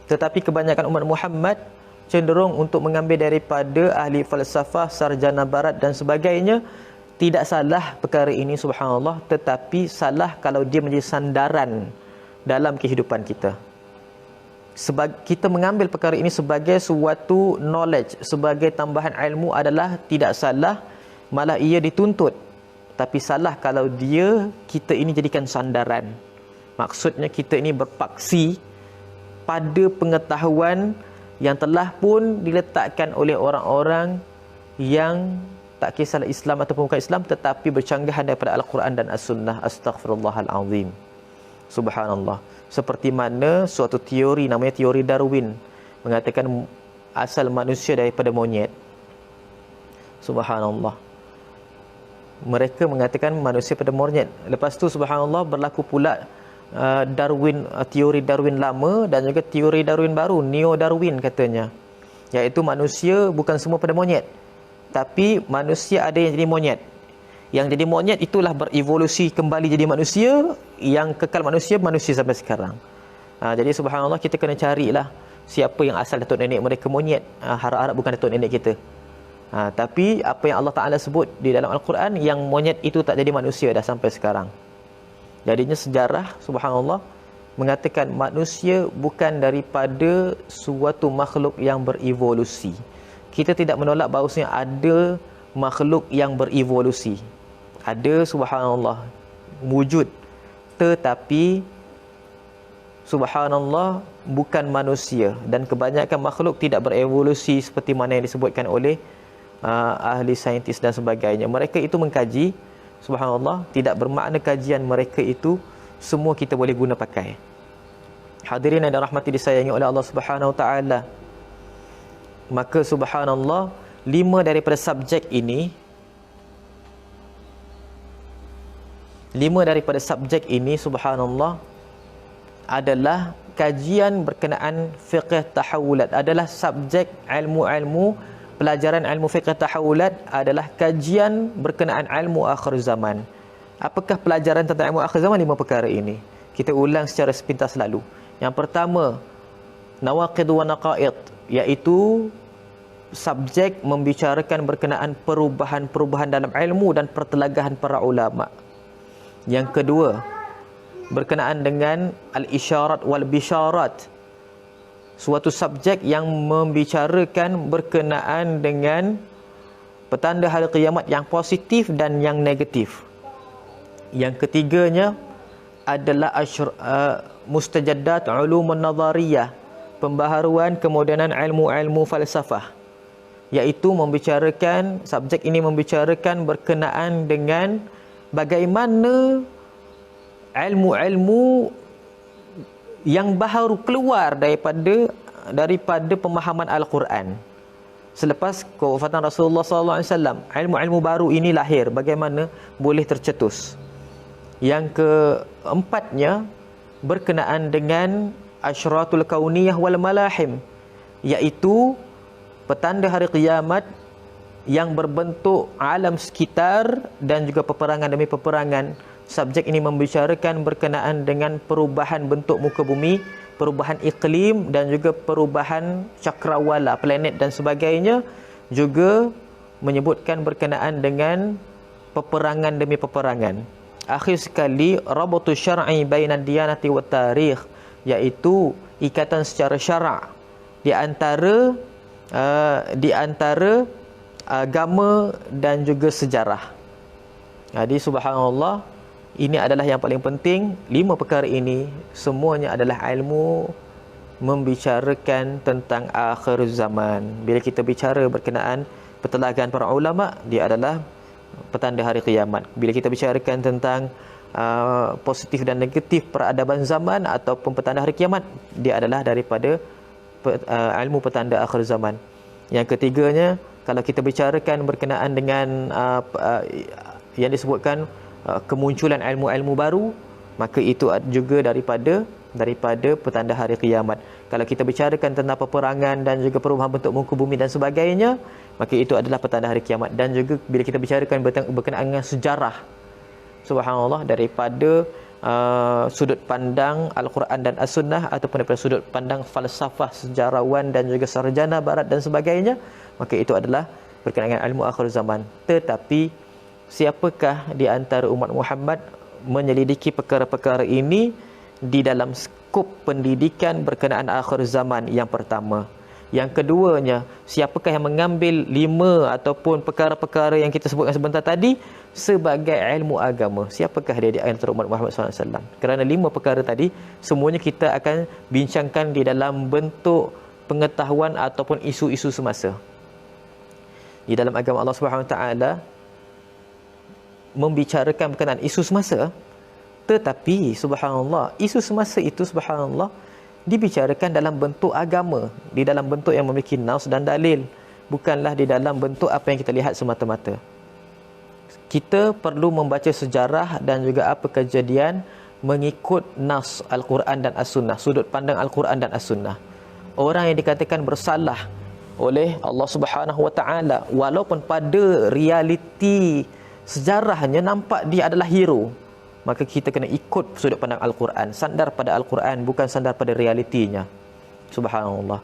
Tetapi kebanyakan umat Muhammad cenderung untuk mengambil daripada ahli falsafah, sarjana barat dan sebagainya. Tidak salah perkara ini, subhanallah, tetapi salah kalau dia menjadi sandaran dalam kehidupan kita. Kita mengambil perkara ini sebagai suatu knowledge, sebagai tambahan ilmu adalah tidak salah, malah ia dituntut. Tapi salah kalau kita ini jadikan sandaran. Maksudnya kita ini berpaksi pada pengetahuan yang telah pun diletakkan oleh orang-orang yang tak kisahlah Islam ataupun bukan Islam, tetapi bercanggahan daripada Al-Quran dan As-Sunnah. Astaghfirullahalazim. Subhanallah. Seperti mana suatu teori, namanya teori Darwin, mengatakan asal manusia daripada monyet. Subhanallah. Mereka mengatakan manusia pada monyet. Lepas tu subhanallah berlaku pula teori Darwin lama dan juga teori Darwin baru, Neo-Darwin katanya, iaitu manusia bukan semua pada monyet, tapi manusia ada yang jadi monyet. Yang jadi monyet itulah berevolusi kembali jadi manusia, yang kekal manusia sampai sekarang. Jadi subhanallah, kita kena carilah siapa yang asal datuk nenek mereka monyet. Harap-harap bukan datuk nenek kita. Tapi apa yang Allah Ta'ala sebut di dalam Al-Quran, yang monyet itu tak jadi manusia dah sampai sekarang. Jadinya sejarah, subhanallah, mengatakan manusia bukan daripada suatu makhluk yang berevolusi. Kita tidak menolak bahawasanya ada makhluk yang berevolusi. Ada, subhanallah, wujud. Tetapi, subhanallah, bukan manusia. Dan kebanyakan makhluk tidak berevolusi seperti mana yang disebutkan oleh ahli saintis dan sebagainya. Mereka itu mengkaji, subhanallah, tidak bermakna kajian mereka itu semua kita boleh guna pakai. Hadirin yang dirahmati disayangi oleh Allah Subhanahu Wa Taala. Maka subhanallah, 5 daripada subjek ini subhanallah adalah kajian berkenaan fiqh tahawulat, adalah subjek ilmu-ilmu pelajaran ilmu fiqh tahawulat, adalah kajian berkenaan ilmu akhir zaman. Apakah pelajaran tentang ilmu akhir zaman? 5 perkara ini kita ulang secara sepintas lalu. Yang pertama, nawaqid wa naqaid, iaitu subjek membicarakan berkenaan perubahan-perubahan dalam ilmu dan pertelagahan para ulama. Yang kedua, berkenaan dengan al-isyarat wal bisyarat, suatu subjek yang membicarakan berkenaan dengan petanda hari kiamat yang positif dan yang negatif. Yang ketiganya adalah mustajaddat ulumun nazariyah, pembaharuan kemodenan ilmu-ilmu falsafah, iaitu membicarakan, subjek ini membicarakan berkenaan dengan bagaimana ilmu-ilmu yang baru keluar daripada pemahaman Al-Quran. Selepas kewafatan Rasulullah SAW, ilmu-ilmu baru ini lahir, bagaimana boleh tercetus. Yang keempatnya berkenaan dengan asyratul kauniyah wal malahim, iaitu petanda hari kiamat yang berbentuk alam sekitar dan juga peperangan demi peperangan. Subjek ini membicarakan berkenaan dengan perubahan bentuk muka bumi, perubahan iklim dan juga perubahan cakrawala, planet dan sebagainya. Juga menyebutkan berkenaan dengan peperangan demi peperangan. Akhir sekali, rabatu syar'i bainad diyanati wat tarikh, iaitu ikatan secara syarak di antara agama dan juga sejarah. Jadi subhanallah, ini adalah yang paling penting. 5 perkara ini semuanya adalah ilmu membicarakan tentang akhir zaman. Bila kita bicara berkenaan pertelagan para ulama, dia adalah petanda hari kiamat. Bila kita bicarakan tentang positif dan negatif peradaban zaman ataupun petanda hari kiamat, dia adalah daripada ilmu petanda akhir zaman. Yang ketiganya, kalau kita bicarakan berkenaan dengan yang disebutkan kemunculan ilmu-ilmu baru, maka itu juga daripada petanda hari kiamat. Kalau kita bicarakan tentang peperangan dan juga perubahan bentuk muka bumi dan sebagainya, maka itu adalah petanda hari kiamat. Dan juga bila kita bicarakan berkenaan dengan sejarah, subhanallah, daripada sudut pandang Al-Quran dan As-Sunnah ataupun daripada sudut pandang falsafah sejarawan dan juga sarjana barat dan sebagainya, maka itu adalah berkenaan dengan ilmu akhir zaman. Tetapi siapakah di antara umat Muhammad menyelidiki perkara-perkara ini di dalam skop pendidikan berkenaan akhir zaman? Yang pertama. Yang keduanya, siapakah yang mengambil 5 ataupun perkara-perkara yang kita sebutkan sebentar tadi sebagai ilmu agama? Siapakah dia di antara umat Muhammad SAW? Kerana 5 perkara tadi semuanya kita akan bincangkan di dalam bentuk pengetahuan ataupun isu-isu semasa. Di dalam agama Allah Subhanahu Wa Taala membicarakan berkenaan isu semasa, tetapi subhanallah, isu semasa itu subhanallah dibicarakan dalam bentuk agama, di dalam bentuk yang memiliki nas dan dalil, bukanlah di dalam bentuk apa yang kita lihat semata-mata. Kita perlu membaca sejarah dan juga apa kejadian mengikut nas Al-Quran dan As-Sunnah, sudut pandang Al-Quran dan As-Sunnah. Orang yang dikatakan bersalah oleh Allah Subhanahu Wa Taala, walaupun pada realiti sejarahnya nampak dia adalah hero, maka kita kena ikut sudut pandang Al-Quran, sandar pada Al-Quran, bukan sandar pada realitinya. Subhanallah.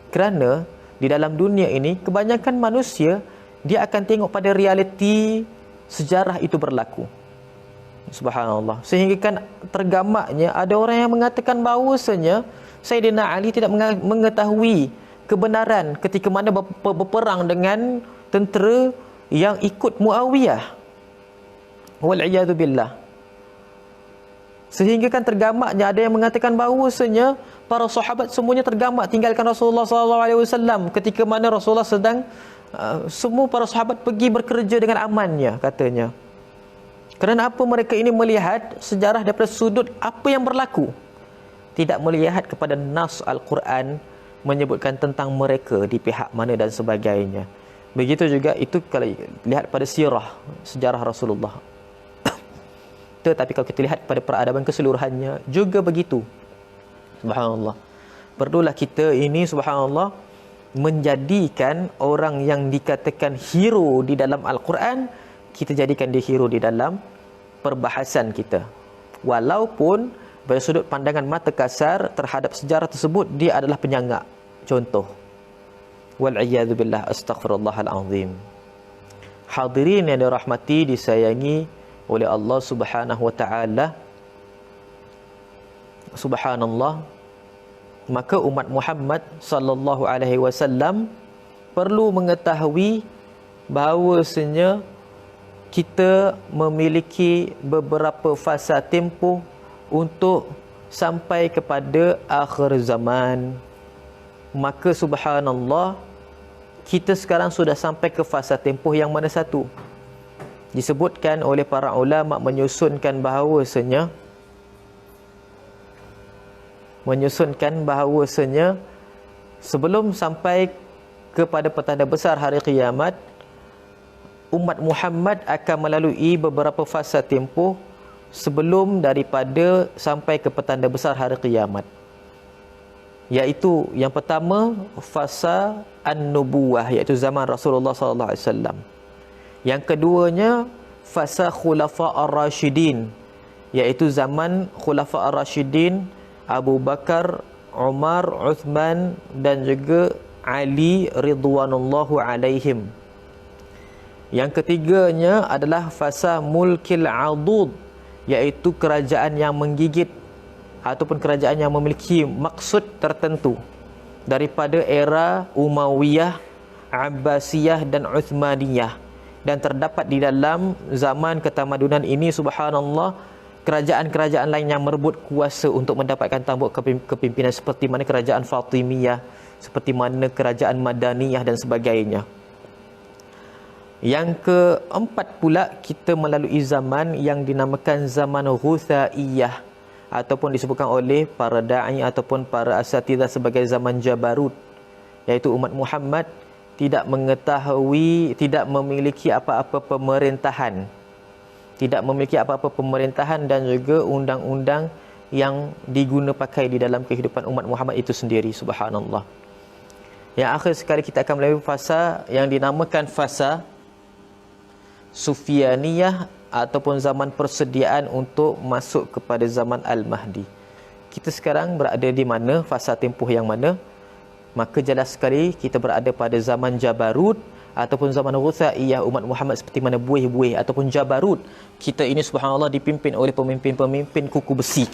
Kerana di dalam dunia ini kebanyakan manusia dia akan tengok pada realiti sejarah itu berlaku. Subhanallah. Sehingga kan tergamaknya ada orang yang mengatakan bahawasanya Sayyidina Ali tidak mengetahui kebenaran ketika mana berperang dengan tentera yang ikut Muawiyah. Wal'iyadu billah. Sehingga kan tergamaknya ada yang mengatakan bahawasanya para sahabat semuanya tergamak tinggalkan Rasulullah SAW ketika mana Rasulullah sedang semua para sahabat pergi bekerja dengan amannya, katanya. Kerana apa? Mereka ini melihat sejarah daripada sudut apa yang berlaku, tidak melihat kepada nas Al-Quran menyebutkan tentang mereka di pihak mana dan sebagainya. Begitu juga itu kalau lihat pada sirah, sejarah Rasulullah. Tetapi kalau kita lihat pada peradaban keseluruhannya juga begitu. Subhanallah. Perlulah kita ini subhanallah menjadikan orang yang dikatakan hero di dalam Al-Quran, kita jadikan dia hero di dalam perbahasan kita. Walaupun pada sudut pandangan mata kasar terhadap sejarah tersebut dia adalah penyangak. Contoh, Wal iyadu billah, astaghfirullahal azim. Hadirin yang dirahmati, disayangi oleh Allah Subhanahu wa taala. Subhanallah, maka umat Muhammad sallallahu alaihi wasallam perlu mengetahui bahawasanya kita memiliki beberapa fasa tempoh untuk sampai kepada akhir zaman. Maka subhanallah, kita sekarang sudah sampai ke fasa tempoh yang mana satu? Disebutkan oleh para ulama menyusunkan bahawasanya sebelum sampai kepada petanda besar hari kiamat, umat Muhammad akan melalui beberapa fasa tempoh sebelum daripada sampai ke petanda besar hari kiamat. Iaitu yang pertama, fasa an-nubuwah, iaitu zaman Rasulullah sallallahu alaihi wasallam. Yang keduanya, fasa khulafa ar-rasyidin, iaitu zaman khulafa ar-rasyidin Abu Bakar, Umar, Uthman dan juga Ali ridwanullahu alaihim. Yang ketiganya adalah fasa mulkil adud, iaitu kerajaan yang menggigit ataupun kerajaan yang memiliki maksud tertentu daripada era Umayyah, Abbasiyah dan Uthmaniyah. Dan terdapat di dalam zaman ketamadunan ini, subhanallah, kerajaan-kerajaan lain yang merebut kuasa untuk mendapatkan tampuk kepimpinan, seperti mana kerajaan Fatimiyah, seperti mana kerajaan Madaniyah dan sebagainya. Yang keempat pula, kita melalui zaman yang dinamakan zaman Ghuthaiyah, ataupun disebutkan oleh para da'i ataupun para asatidzah sebagai zaman Jabarut, iaitu umat Muhammad tidak mengetahui, tidak memiliki apa-apa pemerintahan, dan juga undang-undang yang diguna pakai di dalam kehidupan umat Muhammad itu sendiri, subhanallah. Yang akhir sekali, kita akan melalui fasa yang dinamakan fasa Sufyaniyah, ataupun zaman persediaan untuk masuk kepada zaman Al-Mahdi. Kita sekarang berada di mana, fasa tempoh yang mana? Maka jelas sekali kita berada pada zaman Jabarut ataupun zaman Ghuthaiyah, umat Muhammad seperti mana buih-buih ataupun Jabarut. Kita ini subhanallah dipimpin oleh pemimpin-pemimpin kuku besi.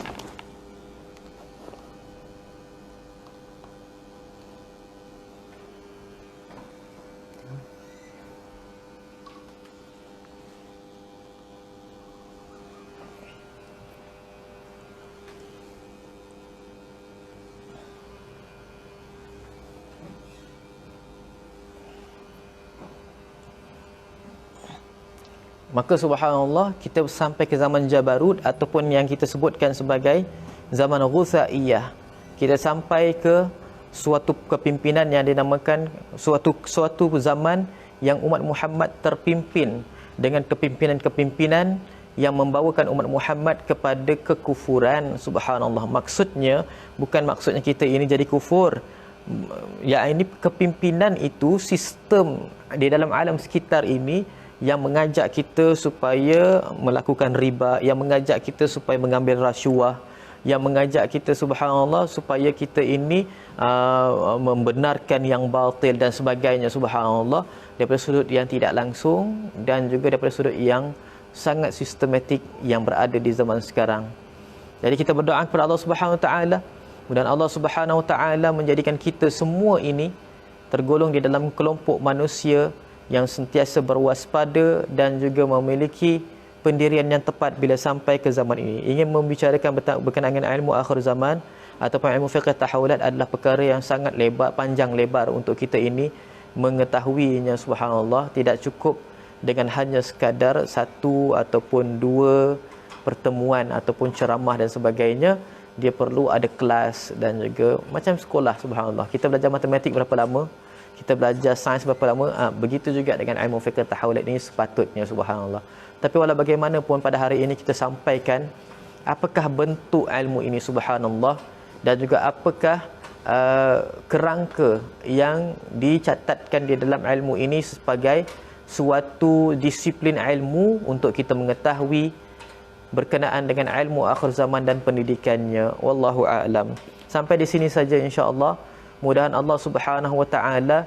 Maka subhanallah, kita sampai ke zaman Jabarut ataupun yang kita sebutkan sebagai zaman Ghuthaiyah. Kita sampai ke suatu kepimpinan yang dinamakan suatu zaman yang umat Muhammad terpimpin dengan kepimpinan-kepimpinan yang membawakan umat Muhammad kepada kekufuran, subhanallah. Maksudnya maksudnya kita ini jadi kufur. Ya, ini kepimpinan itu sistem di dalam alam sekitar ini yang mengajak kita supaya melakukan riba, yang mengajak kita supaya mengambil rasuah, yang mengajak kita subhanallah supaya kita ini membenarkan yang batil dan sebagainya, subhanallah, daripada sudut yang tidak langsung dan juga daripada sudut yang sangat sistematik yang berada di zaman sekarang. Jadi kita berdoa kepada Allah Subhanahu Wa Taala, mudah Allah Subhanahu Wa Taala menjadikan kita semua ini tergolong di dalam kelompok manusia yang sentiasa berwaspada dan juga memiliki pendirian yang tepat bila sampai ke zaman ini. Ingin membicarakan berkenaan dengan ilmu akhir zaman ataupun ilmu fiqh tahawulat adalah perkara yang sangat panjang lebar untuk kita ini mengetahuinya, subhanallah. Tidak cukup dengan hanya sekadar satu ataupun dua pertemuan ataupun ceramah dan sebagainya. Dia perlu ada kelas dan juga macam sekolah, subhanallah. Kita belajar matematik berapa lama? Kita belajar sains berapa lama? Begitu juga dengan ilmu fiqh tahawulat ini sepatutnya, subhanallah. Tapi walau bagaimanapun, pada hari ini kita sampaikan apakah bentuk ilmu ini, subhanallah, dan juga apakah kerangka yang dicatatkan di dalam ilmu ini sebagai suatu disiplin ilmu untuk kita mengetahui berkenaan dengan ilmu akhir zaman dan pendidikannya. Wallahu a'lam. Sampai di sini saja insya-Allah. Mudahan Allah Subhanahu Wa Taala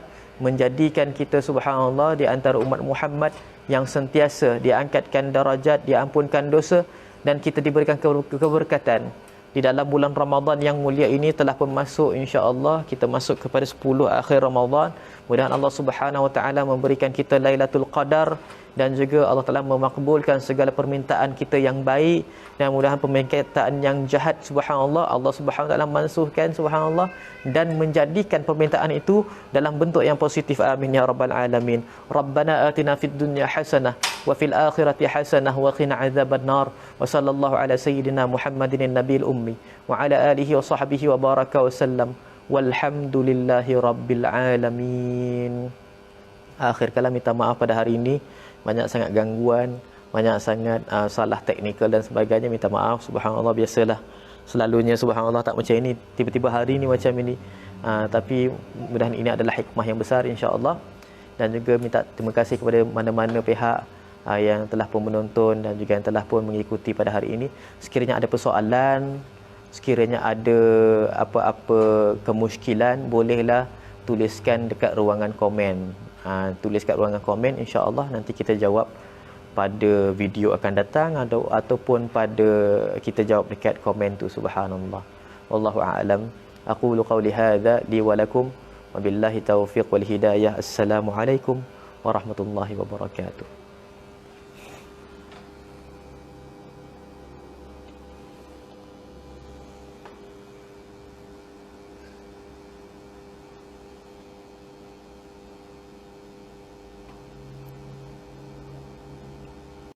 menjadikan kita subhanallah di antara umat Muhammad yang sentiasa diangkatkan darajat, diampunkan dosa, dan kita diberikan keberkatan. Di dalam bulan Ramadan yang mulia ini telah pun masuk, insya-Allah kita masuk kepada 10 akhir Ramadan. Mudah-mudahan Allah Subhanahu Wa Taala memberikan kita Lailatul Qadar, dan juga Allah telah memakbulkan segala permintaan kita yang baik, dan mudah-mudahan permintaan yang jahat subhanallah Allah Subhanahu Wa Taala mansuhkan subhanallah, dan menjadikan permintaan itu dalam bentuk yang positif. Amin ya rabbal alamin. Rabbana atina fid dunya hasanah wa fil akhirati hasanah wa qina adzabannar. Wa sallallahu ala sayyidina Muhammadin nabiyil ummi wa ala alihi wa sahbihi wa baraka wa sallam. Walhamdulillahi rabbil alamin. Akhir kala minta maaf pada hari ini banyak sangat gangguan, banyak sangat salah teknikal dan sebagainya. Minta maaf subhanallah, biasalah selalunya subhanallah tak macam ini, tiba-tiba hari ini macam ini. Tapi mudah-mudahan ini adalah hikmah yang besar insya-Allah. Dan juga minta terima kasih kepada mana-mana pihak yang telah pun menonton dan juga yang telah pun mengikuti pada hari ini. Sekiranya ada persoalan, sekiranya ada apa-apa kemusykilan, bolehlah tuliskan dekat ruangan komen. Tulis kat ruangan komen, insya-Allah nanti kita jawab pada video akan datang, ataupun pada kita jawab dekat komen tu subhanallah. Wallahu a'lam. Aqulu qawli hadza li wa lakum wa billahi taufiq wal hidayah. Assalamualaikum warahmatullahi wabarakatuh.